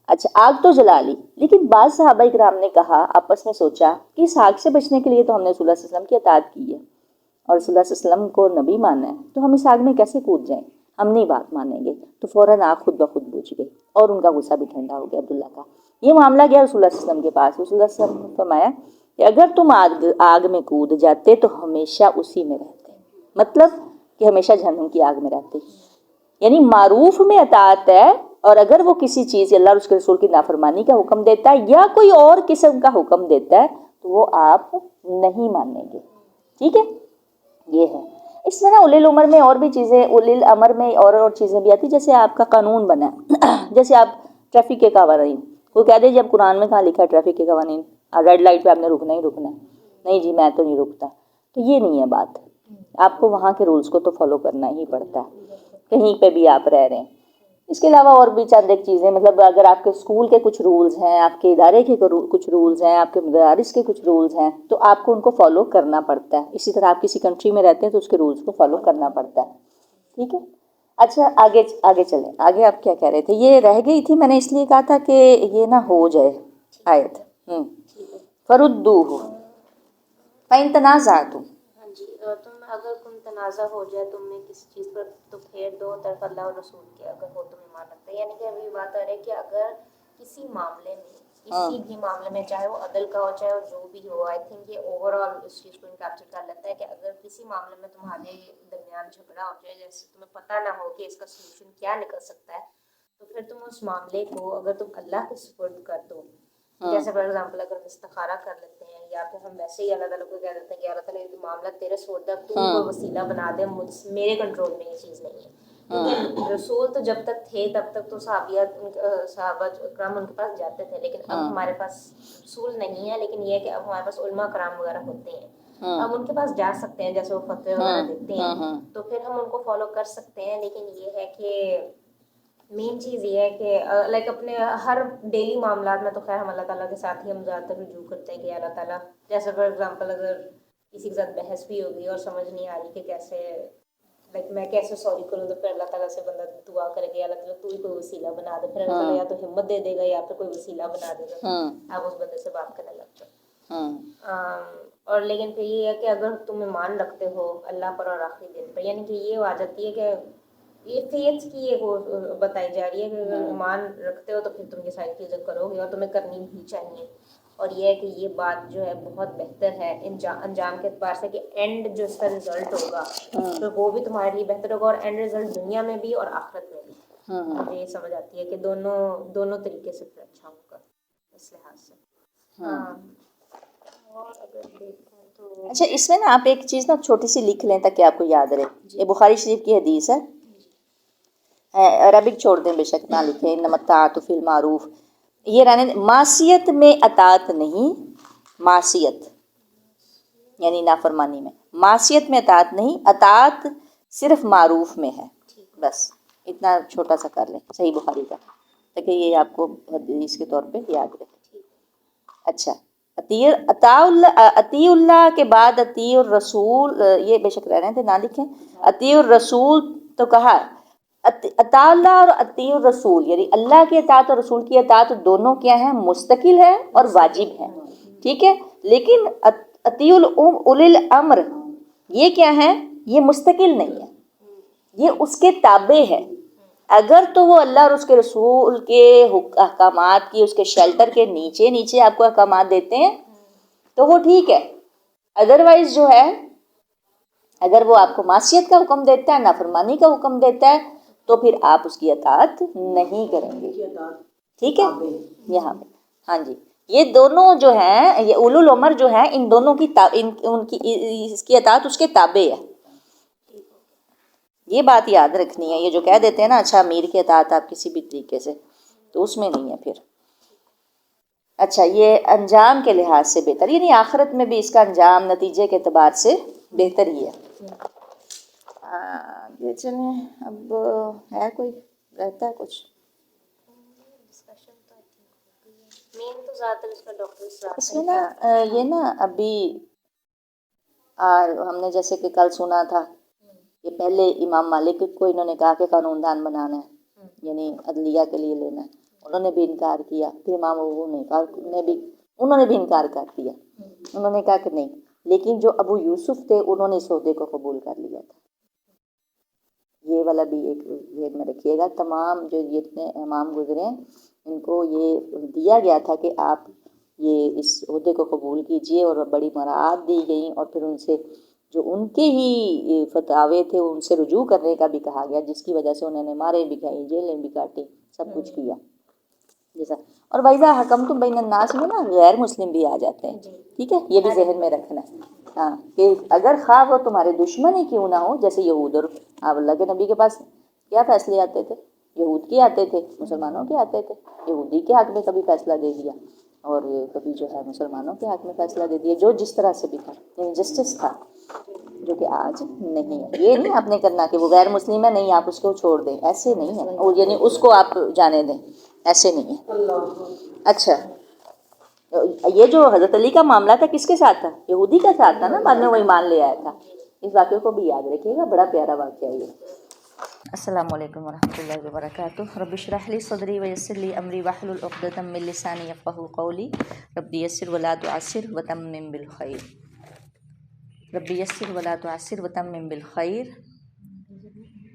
اچھا، آگ تو جلا لی، لیکن بعض صحابہ اکرام نے کہا، آپس میں سوچا کہ اس آگ سے بچنے کے لیے تو ہم نے رسول اللہ صلی اللہ علیہ وسلم کی اطاعت کی ہے اور رسول اللہ صلی اللہ علیہ وسلم کو نبی ماننا ہے، تو ہم اس آگ میں کیسے کود جائیں، ہم نہیں بات مانیں گے. تو فوراً آگ خود بخود بجھ گئی اور ان کا غصہ بھی ٹھنڈا ہو گیا عبداللہ کا. یہ معاملہ گیا رسول اللہ صلی اللہ علیہ وسلم کے پاس. رسول اللہ صلی اللہ علیہ وسلم نے فرمایا کہ اگر تم آگ میں کود جاتے تو ہمیشہ اسی میں رہتے، مطلب کہ ہمیشہ جہنم کی آگ میں رہتے. یعنی معروف میں اطاعت ہے، اور اگر وہ کسی چیز اللہ اور اس کے رسول کی نافرمانی کا حکم دیتا ہے یا کوئی اور قسم کا حکم دیتا ہے تو وہ آپ نہیں مانیں گے. ٹھیک ہے، یہ ہے. اس میں نا اولی العمر میں اور بھی چیزیں، اولی الامر میں اور چیزیں بھی آتی، جیسے آپ کا قانون بنا جیسے آپ ٹریفک کے قوانین، کوئی کہہ دے جی اب قرآن میں کہاں لکھا ہے ٹریفک کے قوانین، ریڈ لائٹ پہ آپ نے رکنا ہی رکنا ہے، نہیں جی میں تو نہیں رکتا. تو یہ نہیں ہے بات. آپ کو وہاں کے رولز کو تو فالو کرنا ہی پڑتا ہے کہیں پہ بھی آپ رہ رہے ہیں. اس کے علاوہ اور بھی چند ایک چیزیں، مطلب اگر آپ کے اسکول کے کچھ رولز ہیں، آپ کے ادارے کے کچھ رولز ہیں، آپ کے مدارس کے کچھ رولز ہیں، تو آپ کو ان کو فالو کرنا پڑتا ہے. اسی طرح آپ کسی کنٹری میں رہتے ہیں تو اس کے رولز کو فالو کرنا پڑتا ہے. ٹھیک ہے. اچھا، آگے چلیں. آگے آپ کیا کہہ رہے تھے؟ یہ رہ گئی تھی، میں نے اس لیے کہا تھا کہ یہ نہ ہو جائے آیت. فردوہ فإن تنازعتم. ہاں جی، تم اگر تم تنازع ہو جائے تم میں کسی چیز پر تو پھیر دو طرف اللہ اور رسول کے، اگر ہو تم ایمان رکھتے ہیں. یعنی کہ ابھی بات آ رہی ہے کہ اگر کسی معاملے میں، کسی بھی معاملے میں، چاہے وہ عدل کا ہو چاہے وہ جو بھی ہو، آئی تھنک یہ اوور آل اس چیز کو کیپچر کر لیتا ہے کہ اگر کسی معاملے میں تمہارے درمیان جھگڑا ہو جائے، جیسے تمہیں پتہ نہ ہو کہ اس کا سولوشن کیا نکل سکتا ہے، تو پھر تم اس معاملے کو اگر تم اللہ کے سپرد کر دو، جیسے فار ایگزامپل اگر ہم استخارہ کر لیتے ہیں یا پھر ہم ویسے ہی اللہ تعالیٰ کو کہہ دیتے ہیں کہ اللہ تعالیٰ یہ معاملہ تیرے سپرد ہے، تو کوئی وسیلہ بنا دے، میرے کنٹرول میں یہ چیز نہیں ہے. کیونکہ رسول تو جب تک تھے تب تک تو صحابہ کرام ان کے پاس جاتے تھے، لیکن اب ہمارے پاس رسول نہیں ہے، لیکن یہ ہے کہ اب ہمارے پاس علماء کرام وغیرہ ہوتے ہیں، ہم ان کے پاس جا سکتے ہیں، جیسے وہ فتوے وغیرہ دیتے ہیں تو پھر ہم ان کو فالو کر سکتے ہیں. لیکن یہ ہے کہ مین چیز یہ ہے کہ لائک اپنے ہر ڈیلی معاملات میں تو خیر ہم اللہ تعالیٰ کے ساتھ ہی ہم زیادہ تر رجوع کرتے ہیں کہ اللہ تعالیٰ، جیسے فار ایگزامپل اگر کسی کے ساتھ بحث بھی ہوگی اور سمجھ نہیں آ رہی کہ کیسے لائک میں کیسے سوری کروں، تو پھر اللہ تعالیٰ سے بندہ دعا کرے گا اللہ تعالیٰ تو ہی کوئی وسیلہ بنا دے. پھر اللہ تعالیٰ یا تو ہمت دے دے گا یا پھر کوئی وسیلہ بنا دے گا، آپ اس بندے سے بات کرنے لگتے ہو. اور لیکن پھر یہ ہے کہ اگر تم ایمان رکھتے ہو اللہ پر اور آخری دن پر، یعنی کہ یہ آ جاتی ہے کہ یہ فیتھ کی ایک بتائی جا رہی ہے کہ اگر ایمان رکھتے ہو تو پھر تم یہ ساری چیزیں کرو گے اور تمہیں کرنی بھی چاہیے. اور یہ ہے کہ یہ بات جو ہے بہت بہتر ہے انجام کے اعتبار سے، کہ اینڈ جو اس کا رزلٹ ہوگا تو وہ بھی تمہارے لیے بہتر ہوگا، اور اینڈ رزلٹ دنیا میں بھی اور آخرت میں بھی. مجھے یہ سمجھ آتی ہے کہ دونوں طریقے سے پھر اچھا ہوگا اس لحاظ سے. اور اگر دیکھیں تو اچھا، اس میں نا آپ ایک چیز نا چھوٹی سی لکھ لیں تاکہ آپ کو یاد رہے. یہ بخاری شریف کی حدیث ہے، عربک چھوڑ دیں بے شک نہ لکھیں. انما الطاعۃ فی المعروف، یہ رہنے معصیت میں اطاعت نہیں، معصیت یعنی نافرمانی میں، معصیت میں اطاعت نہیں، اطاعت صرف معروف میں ہے. بس اتنا چھوٹا سا کر لیں صحیح بخاری کا، تاکہ یہ آپ کو حدیث کے طور پہ یاد رہے. اچھا، اطیع اللہ کے بعد اطیع الرسول، یہ بے شک رہنے تھے نہ لکھیں. اطیع الرسول تو کہا اطاع اللہ اور اطیع الرسول، یعنی اللہ کی اطاعت اور رسول کی اطاعت دونوں کیا ہیں؟ مستقل ہے اور واجب ہے، ٹھیک ہے. لیکن اطیع اولی الامر یہ کیا ہے؟ یہ مستقل نہیں ہے، یہ اس کے تابع ہے. اگر تو وہ اللہ اور اس کے رسول کے احکامات کی، اس کے شیلٹر کے نیچے نیچے آپ کو احکامات دیتے ہیں تو وہ ٹھیک ہے. ادروائز جو ہے، اگر وہ آپ کو معصیت کا حکم دیتا ہے، نافرمانی کا حکم دیتا ہے، تو پھر آپ اس کی اطاعت نہیں کریں گے، ٹھیک ہے. یہاں پہ ہاں جی، یہ دونوں جو ہیں، یہ اولو الامر جو ہیں، ان دونوں کی ان کی اس کی اطاعت اس کے تابع ہے. یہ بات یاد رکھنی ہے. یہ جو کہہ دیتے ہیں نا اچھا امیر کی اطاعت آپ کسی بھی طریقے سے، تو اس میں نہیں ہے پھر. اچھا، یہ انجام کے لحاظ سے بہتر، یعنی آخرت میں بھی اس کا انجام نتیجے کے اعتبار سے بہتر ہی ہے. یہ چلیں، اب ہے کوئی رہتا ہے کچھ؟ مین تو زیادہ تر اس کا ڈاکٹر اس میں نا یہ نا ابھی ہم نے جیسے کہ کل سنا تھا کہ پہلے امام مالک کو انہوں نے کہا کہ قانون دان بنانا ہے، یعنی عدلیہ کے لیے لینا ہے، انہوں نے بھی انکار کیا. پھر امام ابو انہوں نے بھی انکار کر دیا، انہوں نے کہا کہ نہیں. لیکن جو ابو یوسف تھے انہوں نے اس عہدے کو قبول کر لیا تھا. یہ والا بھی ایک ذہن میں رکھیے گا. تمام جو جتنے امام گزرے ہیں ان کو یہ دیا گیا تھا کہ آپ یہ اس عہدے کو قبول کیجئے، اور بڑی مراعات دی گئیں، اور پھر ان سے جو ان کے ہی فتاوے تھے ان سے رجوع کرنے کا بھی کہا گیا، جس کی وجہ سے انہوں نے مارے بھی کھائی، جیلیں بھی کاٹی، سب کچھ کیا جیسا. اور وَإِذَا حَكَمْتُم بَيْنَ النَّاسِ میں نا غیر مسلم بھی آ جاتے ہیں، ٹھیک ہے، یہ بھی ذہن میں رکھنا ہے. ہاں، کہ اگر خواہ وہ تمہارے دشمن ہی کیوں نہ ہو، جیسے یہود اور اللہ کے نبی کے پاس کیا فیصلے آتے تھے؟ یہود کے آتے تھے، مسلمانوں کے آتے تھے. یہودی کے حق میں کبھی فیصلہ دے دیا، اور کبھی جو ہے مسلمانوں کے حق میں فیصلہ دے دیا، جو جس طرح سے بھی تھا، انجسٹس تھا، جو کہ آج نہیں ہے. یہ نہیں آپ نے کرنا کہ وہ غیر مسلم ہے، نہیں آپ اس کو چھوڑ دیں، ایسے نہیں ہے، اور یعنی اس کو آپ جانے دیں، ایسے نہیں ہے. اچھا، یہ جو حضرت علی کا معاملہ تھا کس کے ساتھ تھا؟ یہودی کے ساتھ تھا نا، بعد میں وہ ایمان لے آیا تھا. اس واقعے کو بھی یاد رکھیے گا، بڑا پیارا واقعہ ہے یہ. السلام علیکم ورحمۃ اللہ وبرکاتہ. رب اشرح لی صدری ویسر لی امری واحلل عقدۃ من لسانی یفقہوا قولی. رب یسر ولا تعسر وتمم بالخیر. رب یسر ولا تعسر وتمم بالخیر.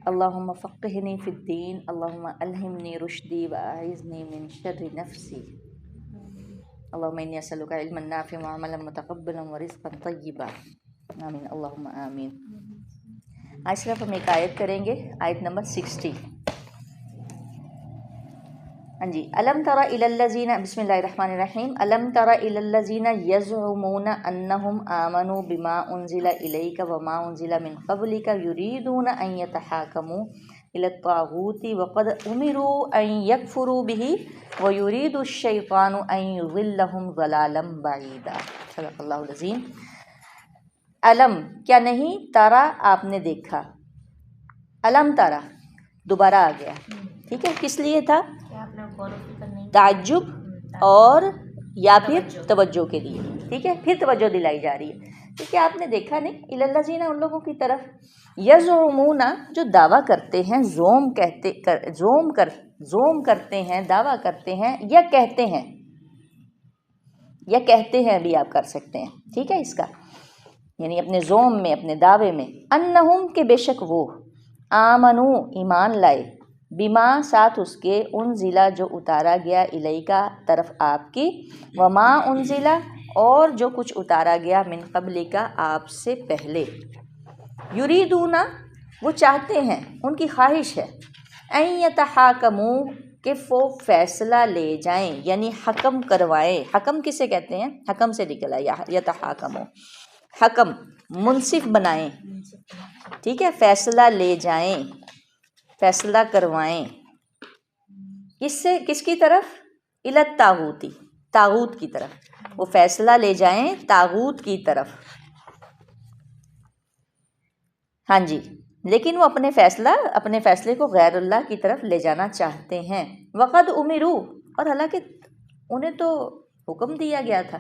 اللہم فقہنی فی الدین، اللہم الہمنی رشدی واعذنی من شر نفسی. اللہم انی اسألک علما نافعا وعملا متقبلا ورزقا طیبا. آمین اللہم آمین. آج صرف ہم ایک آیت کریں گے، آیت نمبر 60. ہاں جی. الم تر الی الذین، بسم اللہ الرحمن الرحیم. الم تر الی الذین یزعمون انہم آمنوا بما انزل الیک وما انزل من قبلک یریدون ان یتحاکموا الی الطاغوت وقد امروا ان یکفروا بہ ویرید الشیطان ان یضلہم ضلالا بعیدا. صدق اللہ العظیم. علم کیا نہیں، تارا آپ نے دیکھا. علم تارا دوبارہ آ گیا، ٹھیک ہے. کس لیے تھا؟ تعجب اور یا پھر توجہ کے لیے، ٹھیک ہے. پھر توجہ دلائی جا رہی ہے. کیونکہ آپ نے دیکھا نہیں، الی الذین ان لوگوں کی طرف، یزعمون جو دعویٰ کرتے ہیں، زوم کرتے ہیں، دعویٰ کرتے ہیں، یا کہتے ہیں بھی آپ کر سکتے ہیں، ٹھیک ہے. اس کا یعنی اپنے زوم میں، اپنے دعوے میں، انہم کہ بے شک وہ، آمنو ایمان لائے، بما ساتھ اس کے، انزلہ جو اتارا گیا، الیکا طرف آپ کی، وما انزلہ اور جو کچھ اتارا گیا، من قبلکا آپ سے پہلے. یریدون وہ چاہتے ہیں، ان کی خواہش ہے، ان یتحاکموا کہ وہ فیصلہ لے جائیں، یعنی حکم کروائیں. حکم کسے کہتے ہیں؟ حکم سے نکلا یتحاکموا، حکم منصف بنائیں، ٹھیک ہے. فیصلہ لے جائیں، فیصلہ کروائیں. کس سے؟ کس کی طرف؟ الی الطاغوت، طاغوت کی طرف. وہ فیصلہ لے جائیں طاغوت کی طرف. ہاں جی. لیکن وہ اپنے فیصلے کو غیر اللہ کی طرف لے جانا چاہتے ہیں. وقد امروا اور حالانکہ انہیں تو حکم دیا گیا تھا.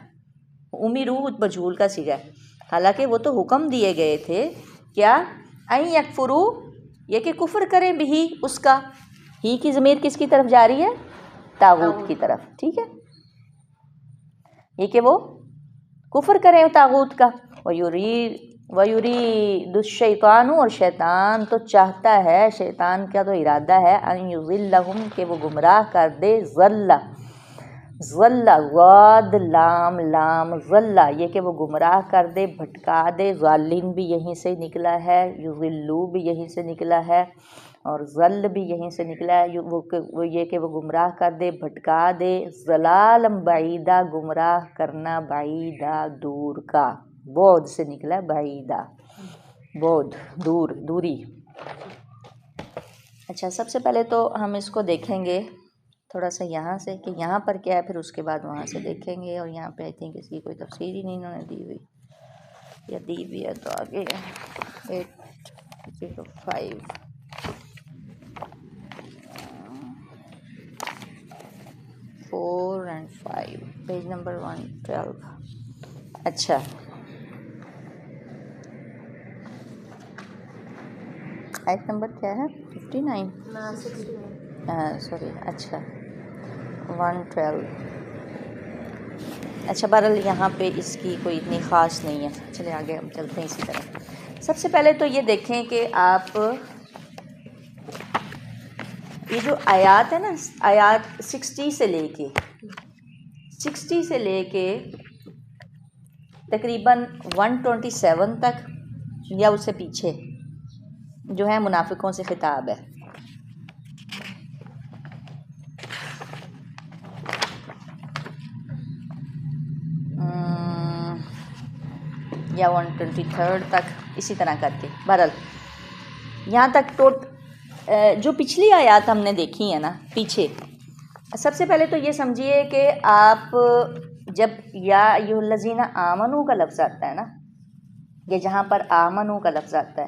امروا مجہول کا صیغہ ہے، حالانکہ وہ تو حکم دیے گئے تھے کیا؟ ان یکفروا یہ کہ کفر کریں بھی اس کا، ہی کی ضمیر کس کی طرف جا رہی ہے؟ طاغوت کی طرف، ٹھیک ہے، یہ کہ وہ کفر کریں طاغوت کا. وَيُرِيدُ الشَّيْطَانُ، اور شیطان تو چاہتا ہے، شیطان کا تو ارادہ ہے، ان یضلہم کہ وہ گمراہ کر دے، ضل غاد لام لام ضل، یہ کہ وہ گمراہ کر دے، بھٹکا دے. ضالین بھی یہیں سے نکلا ہے، یضلو بھی یہیں سے نکلا ہے، اور ضل بھی یہیں سے نکلا ہے. وہ یہ کہ وہ گمراہ کر دے، بھٹکا دے. ضلالم بعیدہ، گمراہ کرنا، بعیدہ دور کا، بعد سے نکلا ہے، بعیدہ بعد دوری. اچھا، سب سے پہلے تو ہم اس کو دیکھیں گے تھوڑا سا یہاں سے کہ یہاں پر کیا ہے، پھر اس کے بعد وہاں سے دیکھیں گے. اور یہاں پہ آئی تھنک اس کی کوئی تفسیر ہی نہیں انہوں نے دی ہوئی، یا دی ہوئی ہے تو آگے 805 4 and 5 پیج نمبر 112. اچھا، آیت نمبر کیا ہے؟ 59 سوری، اچھا 112. اچھا، بہرحال یہاں پہ اس کی کوئی اتنی خاص نہیں ہے. چلے آگے ہم چلتے ہیں اسی طرح. سب سے پہلے تو یہ دیکھیں کہ آپ یہ جو آیات ہے نا، آیات 60 سے لے کے تقریباً 127 تک یا اس سے پیچھے جو ہے منافقوں سے خطاب ہے. یا 123 تک، اسی طرح کر کے. بہرحال یہاں تک جو پچھلی آیات ہم نے دیکھی ہیں نا پیچھے، سب سے پہلے تو یہ سمجھیے کہ آپ جب یا ایھا الذین آمنو کا لفظ آتا ہے نا، یہ جہاں پر آمنو کا لفظ آتا ہے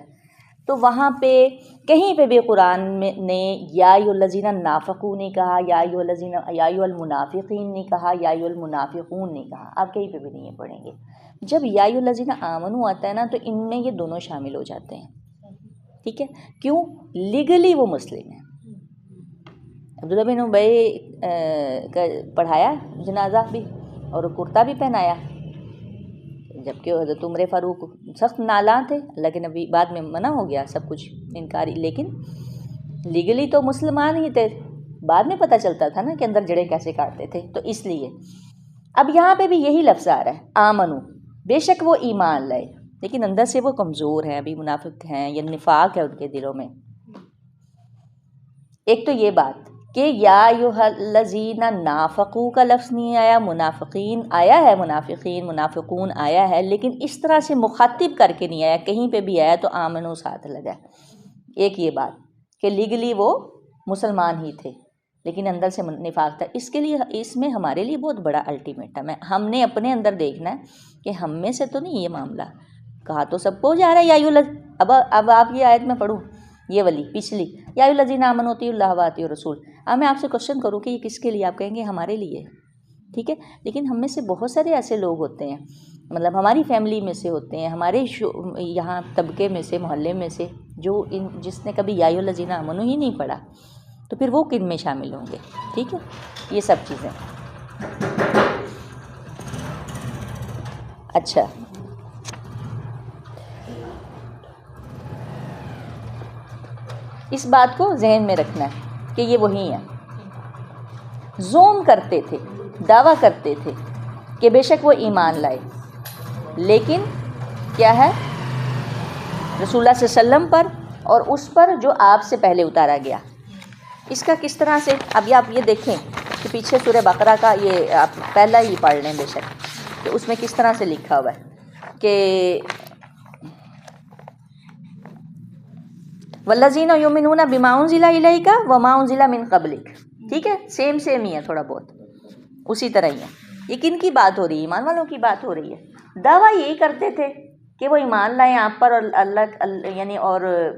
تو وہاں پہ کہیں پہ بھی قرآن میں نے یا ایھا الذین نافقو نہیں کہا، یا ایھا المنافقین نہیں کہا، یا ایھا المنافقون نہیں کہا. آپ کہیں پہ بھی نہیں پڑھیں گے. جب یا ایھا الذین آمنو آتا ہے نا تو ان میں یہ دونوں شامل ہو جاتے ہیں. ٹھیک ہے، کیوں؟ لیگلی وہ مسلم ہیں. عبداللہ بن ابی پڑھایا جنازہ بھی اور کرتا بھی پہنایا، جبکہ حضرت عمر فاروق سخت نالاں تھے. اللہ کے نبی بعد میں منع ہو گیا سب کچھ انکاری، لیکن لیگلی تو مسلمان ہی تھے. بعد میں پتہ چلتا تھا نا کہ اندر جڑے کیسے کاٹتے تھے. تو اس لیے اب یہاں پہ بھی یہی لفظ آ رہا ہے، آمنو. بے شک وہ ایمان لائے لیکن اندر سے وہ کمزور ہیں، ابھی منافق ہیں، یا نفاق ہے ان کے دلوں میں. ایک تو یہ بات کہ یا ایھا الذین نافقو کا لفظ نہیں آیا، منافقین آیا ہے، منافقین منافقون آیا ہے، لیکن اس طرح سے مخاطب کر کے نہیں آیا. کہیں پہ بھی آیا تو آمنو ساتھ لگا. ایک یہ بات کہ لیگلی وہ مسلمان ہی تھے لیکن اندر سے نفاق تھا. اس کے لیے اس میں ہمارے لیے بہت بڑا الٹیمیٹم ہے. ہم نے اپنے اندر دیکھنا ہے کہ ہم میں سے تو نہیں یہ معاملہ. کہا تو سب کو جا رہا ہے یا ایھا الذین. اب آپ یہ آیت میں پڑھوں، یہ والی پچھلی، یا ایھا الذین آمنوا اطیعوا اللہ واطیعوا الرسول. اب میں آپ سے کوشچن کروں کہ یہ کس کے لیے؟ آپ کہیں گے ہمارے لیے. ٹھیک ہے، لیکن ہم میں سے بہت سارے ایسے لوگ ہوتے ہیں، مطلب ہماری فیملی میں سے ہوتے ہیں، ہمارے یہاں طبقے میں سے، محلے میں سے، جو جس نے کبھی یا ایھا الذین آمنوا ہی نہیں پڑھا. تو پھر وہ کن میں شامل ہوں گے؟ ٹھیک ہے، یہ سب چیزیں. اچھا، اس بات کو ذہن میں رکھنا ہے کہ یہ وہی ہیں. زوم کرتے تھے، دعویٰ کرتے تھے کہ بے شک وہ ایمان لائے، لیکن کیا ہے؟ رسول اللہ صلی اللہ علیہ وسلم پر اور اس پر جو آپ سے پہلے اتارا گیا. اس کا کس طرح سے؟ اب آپ یہ دیکھیں کہ پیچھے سورہ بقرہ کا یہ آپ پہلا ہی پڑھ لیں بے شک، کہ اس میں کس طرح سے لکھا ہوا ہے کہ والذین یؤمنون بما انزل الیک وما انزل من قبلک. ٹھیک ہے، سیم ہی ہے، تھوڑا بہت اسی طرح ہی ہے. یہ کن کی بات ہو رہی ہے؟ ایمان والوں کی بات ہو رہی ہے. دعویٰ یہی کرتے تھے کہ وہ ایمان لائیں آپ پر اور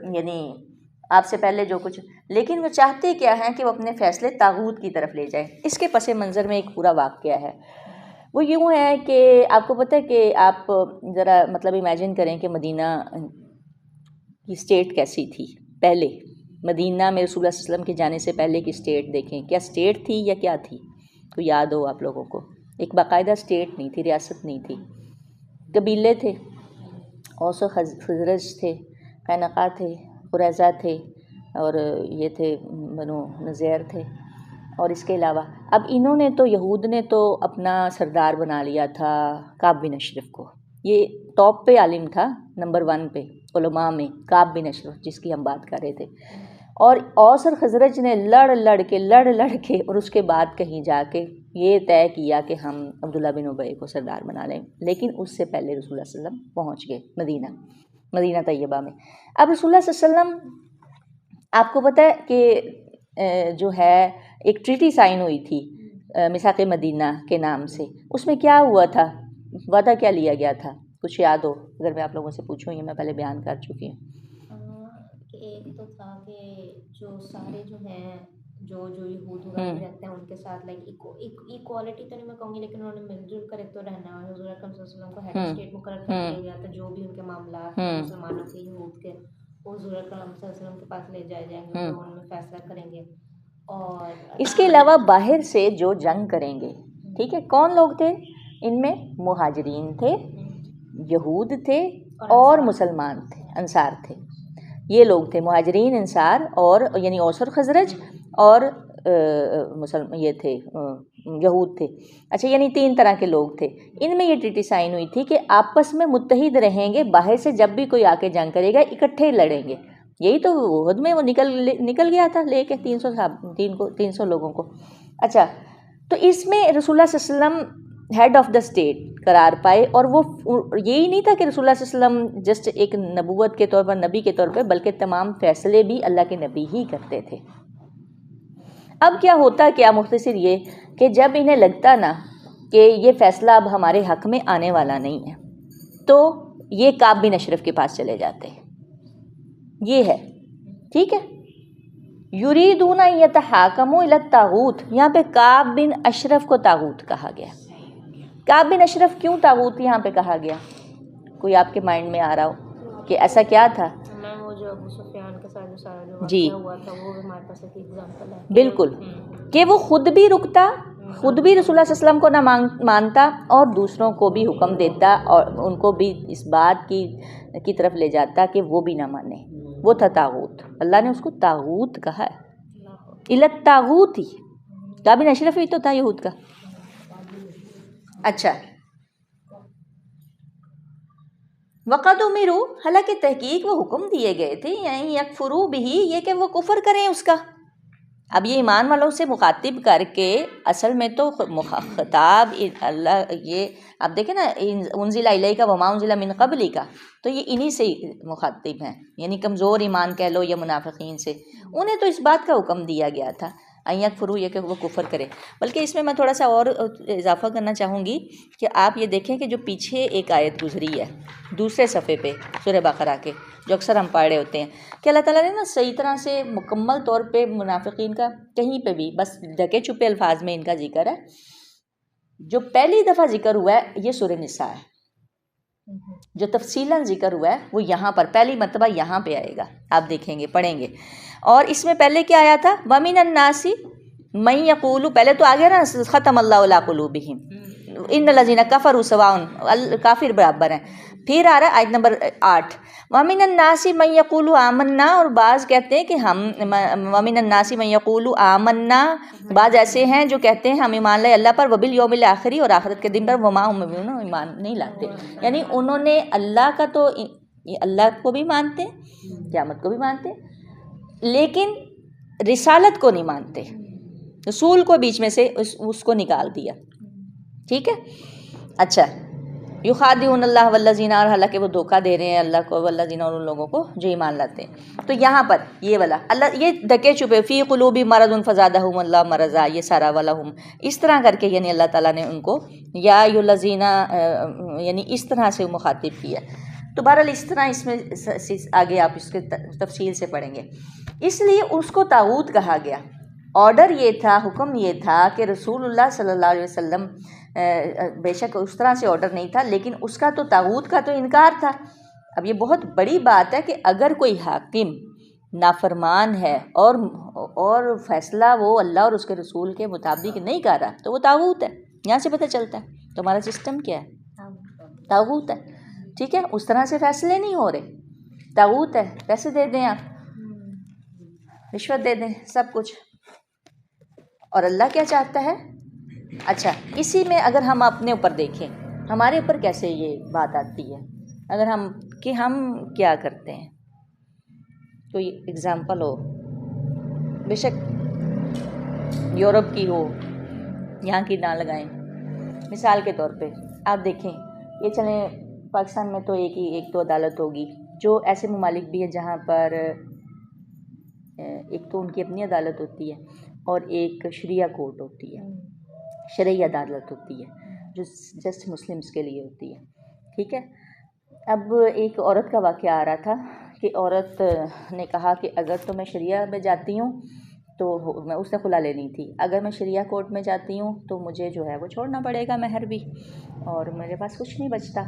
یعنی آپ سے پہلے جو کچھ، لیکن وہ چاہتے کیا ہیں کہ وہ اپنے فیصلے طاغوت کی طرف لے جائیں. اس کے پس منظر میں ایک پورا واقعہ ہے. وہ یوں ہے کہ آپ کو پتہ ہے کہ آپ ذرا مطلب امیجن کریں کہ مدینہ کی اسٹیٹ کیسی تھی پہلے مدینہ میں رسول اللہ صلی اللہ علیہ وسلم کے جانے سے پہلے کی اسٹیٹ دیکھیں، کیا اسٹیٹ تھی یا کیا تھی؟ تو یاد ہو آپ لوگوں کو، ایک باقاعدہ اسٹیٹ نہیں تھی، ریاست نہیں تھی، قبیلے تھے، اوس و خزرج تھے، قینقاع تھے، قریظہ تھے، اور یہ تھے بنو نذیر تھے، اور اس کے علاوہ اب انہوں نے تو یہود نے تو اپنا سردار بنا لیا تھا کعب بن اشرف کو، یہ ٹاپ پہ عالم تھا، نمبر 1 پہ علماء میں کعب بن اشرف، جس کی ہم بات کر رہے تھے، اور اوس اور خزرج نے لڑ کے اور اس کے بعد کہیں جا کے یہ طے کیا کہ ہم عبداللہ بن ابی کو سردار بنا لیں، لیکن اس سے پہلے رسول اللہ صلی اللہ علیہ وسلم پہنچ گئے مدینہ طیبہ میں۔ اب رسول اللہ صلی اللہ علیہ وسلم، آپ کو پتہ ہے کہ جو ہے ایک ٹریٹی سائن ہوئی تھی میثاق مدینہ کے نام سے، اس میں کیا ہوا تھا، وعدہ کیا لیا گیا تھا، کچھ یاد ہو؟ اگر میں آپ لوگوں سے پوچھوں، یہ میں پہلے بیان کر چکی ہوں۔ ایک تو تھا کہ جو سارے جو ہیں جو یہود وغیرہ رہتے ہیں ان کے ساتھ لائک ایکوالٹی تو نہیں میں کہوں گی، لیکن انہوں نے مل جل کر ایک تو رہنا، اور حضور اکرم صلی اللہ علیہ وسلم کو ہیڈ اسٹیٹ مقرر کر دیا گیا تھا، جو بھی ان کے معاملات ہیں مسلمانوں کے یہود کے وہ حضور اکرم صلی اللہ علیہ وسلم کے پاس لے جائے جائیں گے، وہ ان میں فیصلہ کریں گے۔ اور اس کے علاوہ باہر سے جو جنگ کریں گے، ٹھیک ہے، کون لوگ تھے ان میں؟ مہاجرین تھے، یہود تھے، اور مسلمان تھے، انصار تھے، یہ لوگ تھے مہاجرین، انصار، اور یعنی اوس اور خزرج، اور یہ تھے یہود تھے۔ اچھا، یعنی 3 طرح کے لوگ تھے۔ ان میں یہ ٹریٹی سائن ہوئی تھی کہ آپس میں متحد رہیں گے، باہر سے جب بھی کوئی آ کے جنگ کرے گا اکٹھے لڑیں گے۔ یہی تو عہد میں وہ نکل گیا تھا لے کے 300 لوگوں کو۔ اچھا، تو اس میں رسول اللہ صلی اللہ علیہ وسلم ہیڈ آف دا اسٹیٹ قرار پائے، اور وہ یہی نہیں تھا کہ رسول اللہ صلی اللہ علیہ وسلم جسٹ ایک نبوت کے طور پر، نبی کے طور پہ، بلکہ تمام فیصلے بھی اللہ کے نبی ہی کرتے تھے۔ اب کیا ہوتا، کیا مختصر یہ کہ جب انہیں لگتا نا کہ یہ فیصلہ اب ہمارے حق میں آنے والا نہیں ہے، تو یہ کعب بن اشرف کے پاس چلے جاتے ہیں، یہ ہے، ٹھیک ہے۔ یریدون ان یتحاکموا الی الطاغوت، یہاں پہ کعب بن اشرف کو طاغوت کہا گیا۔ کعب بن اشرف کیوں طاغوت یہاں پہ کہا گیا؟ کوئی آپ کے مائنڈ میں آ رہا ہو کہ ایسا کیا تھا؟ وہ جو ابو سفیان کے ساتھ جو سارا جو جی ہوا تھا وہ ہمارے پاس ایک ایگزامپل ہے، بالکل، کہ وہ خود بھی رکتا، خود بھی رسول اللہ صلی اللہ علیہ وسلم کو نہ مانتا، اور دوسروں کو بھی حکم دیتا، اور ان کو بھی اس بات کی طرف لے جاتا کہ وہ بھی نہ مانے۔ وہ تھا طاغوت، اللہ نے اس کو طاغوت کہا ہے، الی الطاغوت ہی۔ کعب بن اشرف ہی تو تھا یہود کا۔ اچھا، وقد امروا، حالانکہ تحقیق وہ حکم دیے گئے تھے، یعنی یکفروا بہ، یہ کہ وہ کفر کریں اس کا۔ اب یہ ایمان والوں سے مخاطب کر کے، اصل میں تو خطاب اللہ، یہ اب دیکھیں نا، انزل الیک وما انزل من قبلک، تو یہ انہی سے مخاطب ہیں، یعنی کمزور ایمان کہہ لو یا منافقین سے، انہیں تو اس بات کا حکم دیا گیا تھا ان یکفروا، یہ کہ وہ کفر کرے۔ بلکہ اس میں میں تھوڑا سا اور اضافہ کرنا چاہوں گی کہ آپ یہ دیکھیں کہ جو پیچھے ایک آیت گزری ہے دوسرے صفحے پہ سورہ بقرہ کے، جو اکثر ہم پڑھ رہے ہوتے ہیں، کہ اللہ تعالیٰ نے نا صحیح طرح سے مکمل طور پہ منافقین کا کہیں پہ بھی بس ڈھکے چھپے الفاظ میں ان کا ذکر ہے۔ جو پہلی دفعہ ذکر ہوا ہے یہ سورہ نساء ہے، جو تفصیلاً ذکر ہوا ہے وہ یہاں پر پہلی مرتبہ یہاں پہ آئے گا، آپ دیکھیں گے، پڑھیں گے۔ اور اس میں پہلے کیا آیا تھا؟ وَمِنَ النَّاسِ مَن يَقُولُ، پہلے تو آگے نا ختم اللہ علی قلوبہم ان الذین کفروا سواء، کافر برابر ہیں۔ پھر آ رہا ہے آیت نمبر 8، وَمِنَ النَّاسِ مَن يَقُولُ آمَنَّا، اور بعض کہتے ہیں کہ ہم، وَمِنَ النَّاسِ مَن يَقُولُ آمَنَّا، بعض ایسے ہیں جو کہتے ہیں ہم ایمان لائے اللہ پر، وَبِالْيَوْمِ الْآخِرِ، اور آخرت کے دن پر، وَمَا هُم بِمُؤْمِنِينَ، ایمان نہیں لاتے۔ یعنی انہوں نے اللہ کا تو، اللہ کو بھی مانتے ہیں، قیامت کو بھی مانتے ہیں، لیکن رسالت کو نہیں مانتے، رسول کو بیچ میں سے اس کو نکال دیا، ٹھیک ہے۔ اچھا، یخادعون اللہ والذین، اور حالانکہ وہ دھوکہ دے رہے ہیں اللہ کو، والذین، اور ان لوگوں کو جو ایمان لاتے ہیں۔ تو یہاں پر یہ والا اللہ، یہ ڈھکے چھپے، فی قلوب مرض فزادہم اللہ مرضا، یہ سارا والا ہم، اس طرح کر کے یعنی اللہ تعالیٰ نے ان کو یا ایھا الذین، یعنی اس طرح سے مخاطب کیا۔ تو بہرحال اس طرح اس میں آگے آپ اس کے تفصیل سے پڑھیں گے۔ اس لیے اس کو طاغوت کہا گیا۔ آرڈر یہ تھا، حکم یہ تھا کہ رسول اللہ صلی اللہ علیہ وسلم، بے شک اس طرح سے آرڈر نہیں تھا، لیکن اس کا تو طاغوت کا تو انکار تھا۔ اب یہ بہت بڑی بات ہے کہ اگر کوئی حاکم نافرمان ہے اور فیصلہ وہ اللہ اور اس کے رسول کے مطابق نہیں کر رہا تو وہ طاغوت ہے. یہاں سے پتہ چلتا ہے تمہارا سسٹم کیا ہے، طاغوت ہے. ٹھیک ہے، اس طرح سے فیصلے نہیں ہو رہے، طاغوت ہے. پیسے دے دیں، آپ رشوت دے دیں، سب کچھ. اور اللہ کیا چاہتا ہے؟ اچھا، اسی میں اگر ہم اپنے اوپر دیکھیں ہمارے اوپر کیسے یہ بات آتی ہے، اگر ہم کیا کرتے ہیں. کوئی اگزامپل ہو، بے شک یورپ کی ہو، یہاں کی نہ لگائیں. مثال کے طور پہ آپ دیکھیں، یہ چلیں پاکستان میں تو ایک دو عدالت ہوگی، جو ایسے ممالک بھی ہیں جہاں پر ایک تو ان کی اپنی عدالت ہوتی ہے اور ایک شریعہ کورٹ ہوتی ہے، شرعی عدالت ہوتی ہے جو جسٹ مسلمس کے لیے ہوتی ہے. ٹھیک ہے، اب ایک عورت کا واقعہ آ رہا تھا کہ عورت نے کہا کہ اگر تو میں شریعہ میں جاتی ہوں تو میں اس نے خلا لینی تھی، اگر میں شریعہ کورٹ میں جاتی ہوں تو مجھے جو ہے وہ چھوڑنا پڑے گا مہر بھی، اور میرے پاس کچھ نہیں بچتا،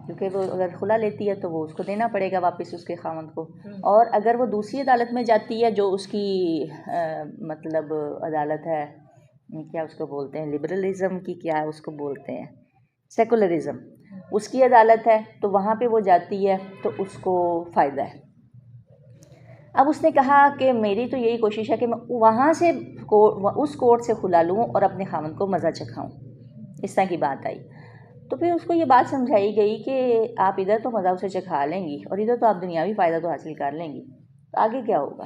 کیونکہ وہ اگر خلا لیتی ہے تو وہ اس کو دینا پڑے گا واپس اس کے خاوند کو. اور اگر وہ دوسری عدالت میں جاتی ہے جو اس کی مطلب عدالت ہے، کیا اس کو بولتے ہیں، لبرلزم کی کیا اس کو بولتے ہیں، سیکولرزم، اس کی عدالت ہے، تو وہاں پہ وہ جاتی ہے تو اس کو فائدہ ہے. اب اس نے کہا کہ میری تو یہی کوشش ہے کہ میں وہاں سے اس کورٹ سے خلا لوں اور اپنے خاوند کو مزہ چکھاؤں. اس طرح کی بات آئی تو پھر اس کو یہ بات سمجھائی گئی کہ آپ ادھر تو مزہ اسے چکھا لیں گی اور ادھر تو آپ دنیاوی فائدہ تو حاصل کر لیں گی، تو آگے کیا ہوگا؟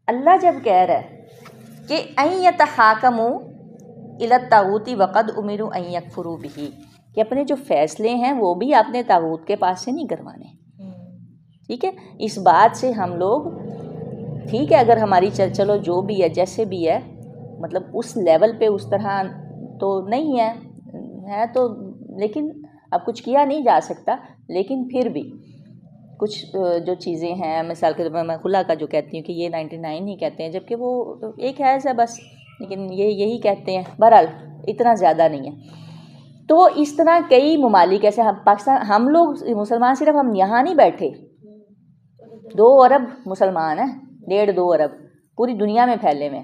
اللہ جب کہہ رہا ہے کہ ان یتحاکموا الی الطاغوت وقد امروا ان یکفروا بہ، کہ اپنے جو فیصلے ہیں وہ بھی اپنے طاغوت کے پاس سے نہیں کروانے. ٹھیک ہے، اس بات سے ہم لوگ ٹھیک ہے، اگر ہماری چلو جو بھی ہے جیسے بھی ہے، مطلب اس لیول پہ اس طرح تو نہیں ہے تو، لیکن اب کچھ کیا نہیں جا سکتا، لیکن پھر بھی کچھ جو چیزیں ہیں، مثال کے طور پر میں خلا کا جو کہتی ہوں کہ یہ 99 ہی کہتے ہیں، جبکہ وہ ایک ہے ایسا بس، لیکن یہی کہتے ہیں. بہرحال اتنا زیادہ نہیں ہے. تو اس طرح کئی ممالک ایسے، پاکستان ہم لوگ مسلمان صرف ہم یہاں نہیں بیٹھے، 2 ارب مسلمان ہیں، 1.5-2 ارب پوری دنیا میں پھیلے ہوئے.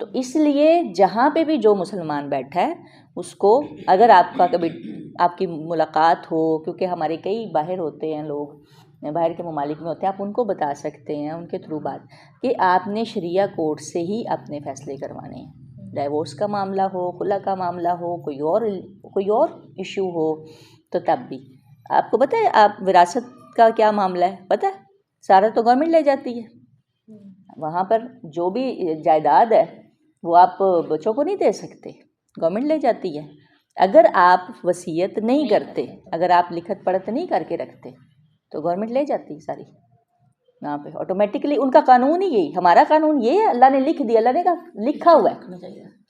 تو اس لیے جہاں پہ بھی جو مسلمان بیٹھا ہے اس کو، اگر آپ کا کبھی آپ کی ملاقات ہو، کیونکہ ہمارے کئی باہر ہوتے ہیں لوگ، باہر کے ممالک میں ہوتے ہیں، آپ ان کو بتا سکتے ہیں ان کے تھرو بات کہ آپ نے شریعہ کورٹ سے ہی اپنے فیصلے کروانے ہیں. ڈائیورس کا معاملہ ہو، خلا کا معاملہ ہو، کوئی اور ایشو ہو، تو تب بھی آپ کو پتہ ہے آپ وراثت کا کیا معاملہ ہے، پتہ ہے سارا تو گورنمنٹ لے جاتی ہے. وہاں پر جو بھی جائیداد ہے وہ آپ بچوں کو نہیں دے سکتے، گورنمنٹ لے جاتی ہے. اگر آپ وصیت نہیں کرتے، اگر آپ لکھت پڑھت نہیں کر کے رکھتے تو گورنمنٹ لے جاتی ہے ساری. یہاں پہ آٹومیٹکلی ان کا قانون ہی یہی، ہمارا قانون یہ ہے، اللہ نے لکھ دیا، اللہ نے لکھا ہوا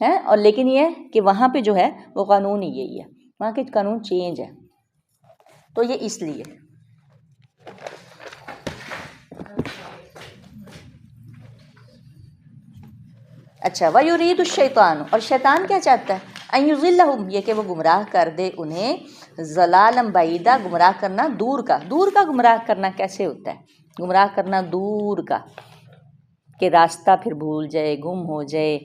ہے، اور لیکن یہ ہے کہ وہاں پہ جو ہے وہ قانون ہی یہی ہے، وہاں کے قانون چینج ہے. تو یہ اس لیے اچھا. وَيُرِيدُ الشَّيْطَانُ، اور شیطان کیا چاہتا ہے؟ أَن يُضِلَّهُمْ، یہ کہ وہ گمراہ کر دے انہیں، ضَلَالًا بَعِيدًا، گمراہ کرنا دور کا. دور کا گمراہ کرنا کیسے ہوتا ہے؟ گمراہ کرنا دور کا کہ راستہ پھر بھول جائے، گم ہو جائے،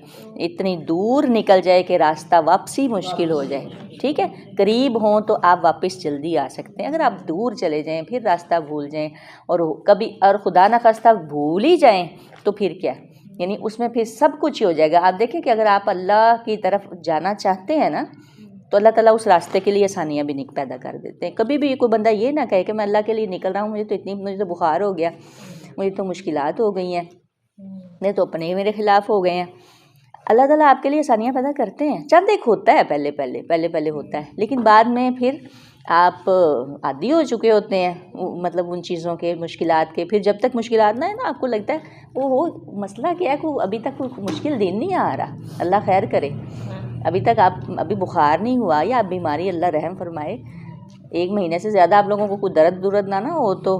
اتنی دور نکل جائے کہ راستہ واپسی مشکل ہو جائے. ٹھیک ہے، قریب ہوں تو آپ واپس جلدی آ سکتے ہیں، اگر آپ دور چلے جائیں پھر راستہ بھول جائیں، اور کبھی اور خدا نخواستہ بھول ہی جائیں تو پھر کیا، یعنی اس میں پھر سب کچھ ہی ہو جائے گا. آپ دیکھیں کہ اگر آپ اللہ کی طرف جانا چاہتے ہیں نا تو اللہ تعالیٰ اس راستے کے لیے آسانیاں بھی پیدا کر دیتے ہیں. کبھی بھی کوئی بندہ یہ نہ کہے کہ میں اللہ کے لیے نکل رہا ہوں، مجھے تو بخار ہو گیا، مجھے تو مشکلات ہو گئی ہیں، نہیں تو اپنے ہی میرے خلاف ہو گئے ہیں. اللہ تعالیٰ آپ کے لیے آسانیاں پیدا کرتے ہیں. چند ایک ہوتا ہے پہلے ہوتا ہے، لیکن بعد میں پھر آپ عادی ہو چکے ہوتے ہیں مطلب ان چیزوں کے، مشکلات کے. پھر جب تک مشکلات نہ ہے نا، آپ کو لگتا ہے وہ مسئلہ کیا ہے، کوئی ابھی تک کوئی مشکل دن نہیں آ رہا، اللہ خیر کرے، ابھی تک ابھی بخار نہیں ہوا یا بیماری، اللہ رحم فرمائے، 1 مہینے سے زیادہ آپ لوگوں کو کوئی درد نہ ہو، تو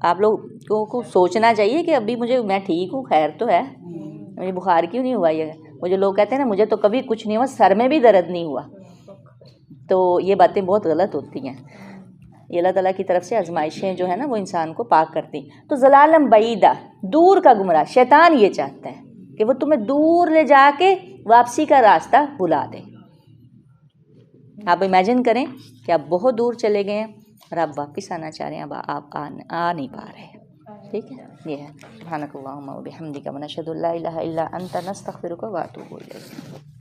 آپ لوگوں کو سوچنا چاہیے کہ ابھی میں ٹھیک ہوں، خیر تو ہے، مجھے بخار کیوں نہیں ہوا. یہ مجھے لوگ کہتے ہیں نا مجھے تو کبھی کچھ نہیں ہوا، سر میں بھی درد نہیں ہوا، تو یہ باتیں بہت غلط ہوتی ہیں. یہ اللہ تعالیٰ کی طرف سے آزمائشیں جو ہے نا وہ انسان کو پاک کرتی. تو ضلالم بعیدہ، دور کا گمراہ. شیطان یہ چاہتا ہے کہ وہ تمہیں دور لے جا کے واپسی کا راستہ بلا دے. آپ امیجن کریں کہ آپ بہت دور چلے گئے ہیں اور آپ واپس آنا چاہ رہے ہیں، اب آپ آ نہیں پا رہے. ٹھیک ہے، یہ ہے. سبحانک اللہم و بحمدک ونشہد ان لا الہ الا انت نستغفرک و اتوب الیک.